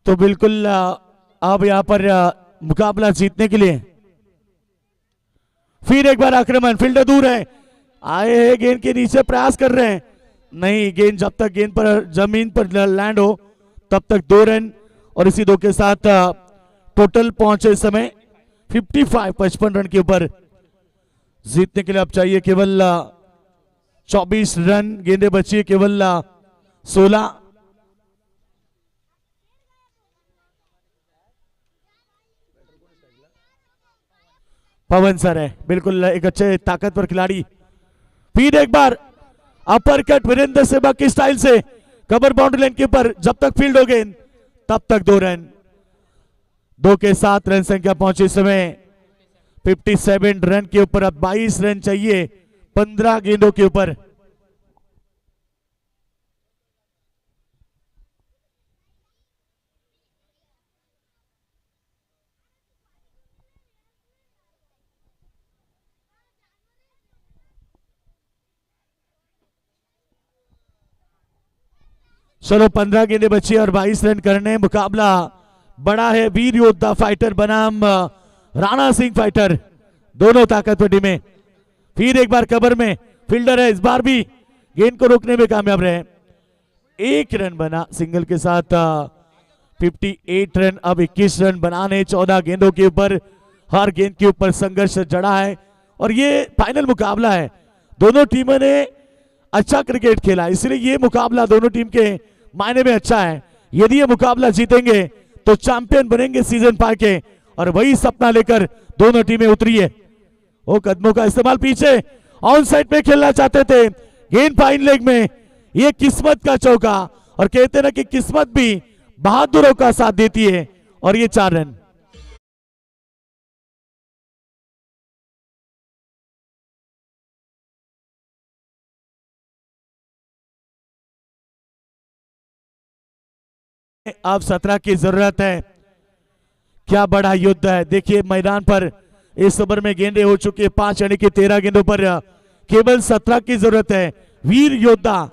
तो बिल्कुल अब यहां पर मुकाबला जीतने के लिए फिर एक बार आक्रमण, फील्डर दूर है, आए हैं गेंद के नीचे प्रयास कर रहे हैं, नहीं, गेंद जब तक गेंद पर जमीन पर लैंड हो तब तक 2 रन। और इसी 2 के साथ टोटल पहुंचे इस समय 55 रन के ऊपर। जीतने के लिए अब चाहिए केवल 24 रन, गेंदें बची है केवल 16। पवन सर है, बिल्कुल एक अच्छे ताकतवर खिलाड़ी। फिर एक बार अपर कट वीरेंद्र सेहवाग की स्टाइल से कवर बाउंड्री लाइन के ऊपर, जब तक फील्ड हो गए तब तक 2 रन। 2 के 7 रन संख्या पहुंची इस समय 57 रन के ऊपर। अब 22 रन चाहिए 15 गेंदों के ऊपर। चलो 15 गेंदें बची और 22 रन करने। मुकाबला बड़ा है, वीर योद्धा फाइटर बनाम राणा सिंह फाइटर, दोनों ताकतवर टीमें। फिर एक बार कवर में फील्डर है, इस बार भी गेंद को रोकने में कामयाब रहे। 1 रन बना सिंगल के साथ 58 रन। अब 21 रन बनाने 14 गेंदों के ऊपर। हर गेंद के ऊपर संघर्ष जड़ा है और ये फाइनल मुकाबला है। दोनों टीमों ने अच्छा क्रिकेट खेला, इसलिए ये मुकाबला दोनों टीम के मायने में अच्छा है। यदि ये मुकाबला जीतेंगे तो चैंपियन बनेंगे सीजन 5 के, और वही सपना लेकर दोनों टीमें उतरी है। वो कदमों का इस्तेमाल पीछे ऑन साइड में खेलना चाहते थे, गेंद फाइन लेग में। ये किस्मत का चौका, और कहते ना कि किस्मत भी बहादुरों का साथ देती है, और ये 4 रन। अब 17 की जरूरत है। क्या बड़ा युद्ध है, देखिए मैदान पर इस ओवर में गेंदें हो चुकी है 5 यानी कि 13 गेंदों पर केवल 17 की जरूरत है। वीर योद्धा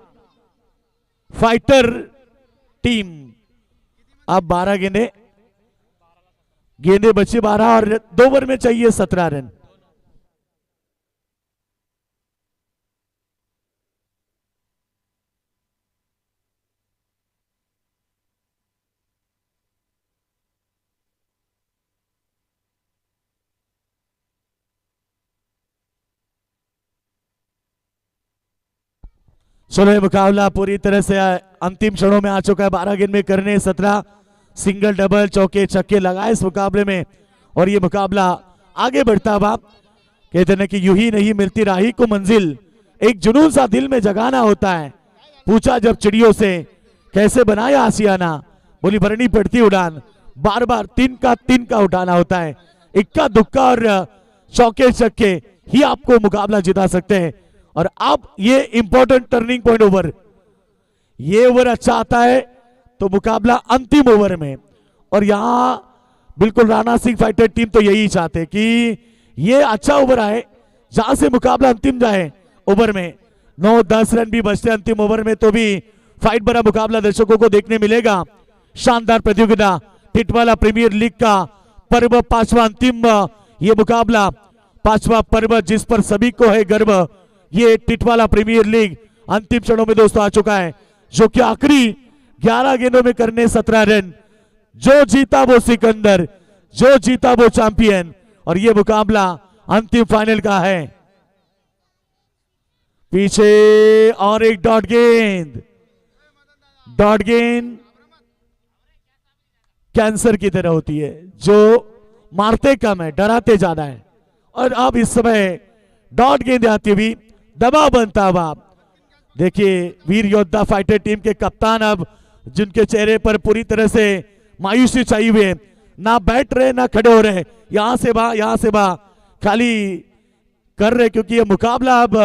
फाइटर टीम अब 12 गेंदें बची 12 और 2 ओवर में चाहिए 17 रन। सोलह मुकाबला पूरी तरह से अंतिम क्षणों में आ चुका है। 12 गेंद में करने 17 सिंगल डबल चौके छक्के लगाए इस मुकाबले में, और ये मुकाबला आगे बढ़ता हुआ। कहते हैं कि यूं ही नहीं मिलती राही को मंजिल, एक जुनून सा दिल में जगाना होता है। पूछा जब चिड़ियों से कैसे बनाया आसियाना, बोली भरनी पड़ती उड़ान, बार बार 3 का उठाना होता है। इक्का दुक्का और चौके छक्के ही आपको मुकाबला जिता सकते हैं। और अब ये इंपॉर्टेंट टर्निंग पॉइंट ओवर, ये ओवर अच्छा आता है तो मुकाबला अंतिम ओवर में, और यहां बिल्कुल राणा सिंह फाइटर टीम तो यही चाहते कि ये अच्छा ओवर आए जहां से मुकाबला अंतिम जाए। ओवर में 9-10 रन भी बचते अंतिम ओवर में तो भी फाइट भरा मुकाबला दर्शकों को देखने मिलेगा। शानदार प्रतियोगिता, टिटवाला प्रीमियर लीग का पर्व 5वां अंतिम ये मुकाबला, 5वां पर्व जिस पर सभी को है गर्व। ये टिटवाला प्रीमियर लीग अंतिम क्षणों में दोस्तों आ चुका है, जो कि आखिरी 11 गेंदों में करने 17 रन। जो जीता वो सिकंदर, जो जीता वो चैंपियन, और ये मुकाबला अंतिम फाइनल का है। पीछे और एक डॉट गेंद कैंसर की तरह होती है, जो मारते कम है डराते ज्यादा है। और अब इस समय डॉट गेंद आती हुई दबाव बनता हुआ, देखिए वीर योद्धा फाइटर टीम के कप्तान अब जिनके चेहरे पर पूरी तरह से मायूसी छाई हुई है, ना बैठ रहे ना खड़े हो रहे, यहां से वहां खाली कर रहे, क्योंकि ये मुकाबला अब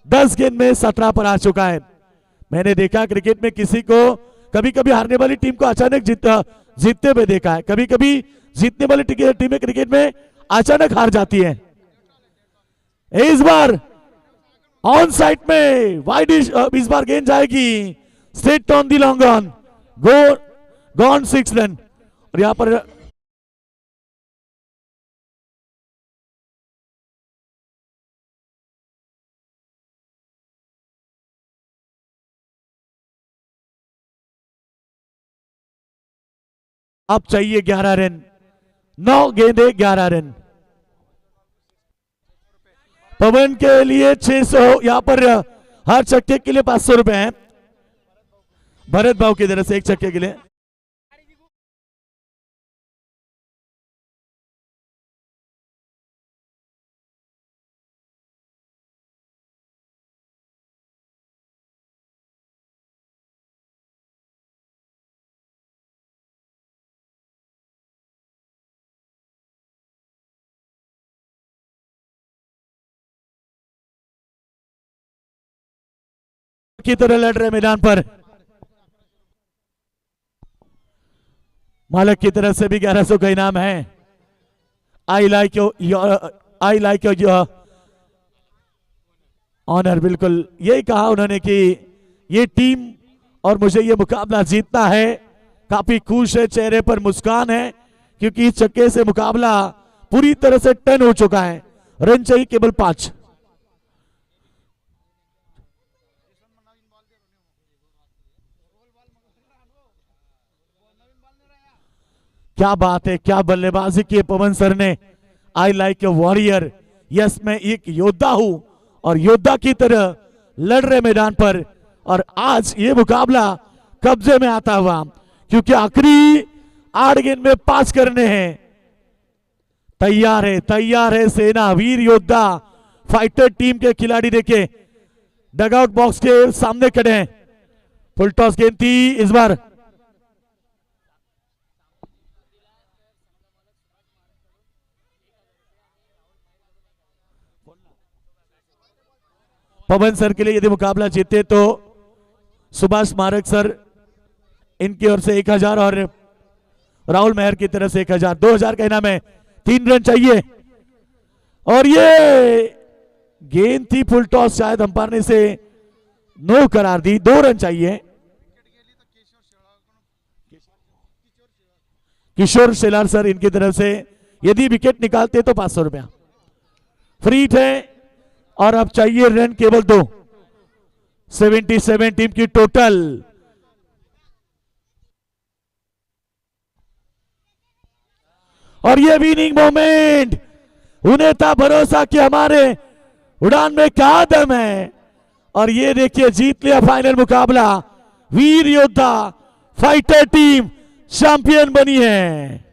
10 गेंद में 17 पर आ चुका है। मैंने देखा क्रिकेट में किसी को कभी कभी हारने वाली टीम को अचानक जीतते हुए देखा है, कभी कभी जीतने वाली टीमें क्रिकेट में अचानक हार जाती है। इस बार ऑन साइड में वाइड, इस बार गेंद जाएगी straight on the long on, go gone 6 run. और यहां पर अब चाहिए 11 रन, 9 गेंदे 11 रन। पवन के लिए 600, यहां पर हर छक्के के लिए 500 रुपए हैं भरत भाव की तरफ से एक छक्के के लिए। की तरह लड़ रहे मैदान पर, मालक की तरफ से भी 1100 का इनाम है। I like your honour. बिल्कुल यही कहा उन्होंने कि ये टीम और मुझे ये मुकाबला जीतना है। काफी खुश है, चेहरे पर मुस्कान है, क्योंकि इस छक्के से मुकाबला पूरी तरह से टर्न हो चुका है। रन चाहिए केवल 5। क्या बात है, क्या बल्लेबाजी की पवन सर ने। I like a warrior. Yes, मैं एक योद्धा हूं और योद्धा की तरह लड़ रहे मैदान पर। और आज ये मुकाबला कब्जे में आता हुआ, क्योंकि आखिरी 8 गेंद में 5 करने हैं। तैयार है सेना, वीर योद्धा, फाइटर टीम के खिलाड़ी। देखे डगआउट बॉक्स के सामने खड़े हैं। फुल टॉस गेंद थी इस बार। पवन सर के लिए यदि मुकाबला जीते तो सुभाष मारक सर इनकी ओर से 1000 और राहुल मेहर की तरफ से 1000, 2000 का इनाम है। 3 रन चाहिए और ये गेंद थी फुल टॉस, शायद अंपायर ने इसे नो करार दी। 2 रन चाहिए। किशोर शेलार सर इनकी तरफ से यदि विकेट निकालते तो 500 रुपया फ्री है। और अब चाहिए रन केवल 2। 77 टीम की टोटल। और ये विनिंग मोमेंट, उन्हें था भरोसा कि हमारे उड़ान में क्या दम है। और ये देखिए जीत लिया फाइनल मुकाबला। वीर योद्धा फाइटर टीम चैंपियन बनी है।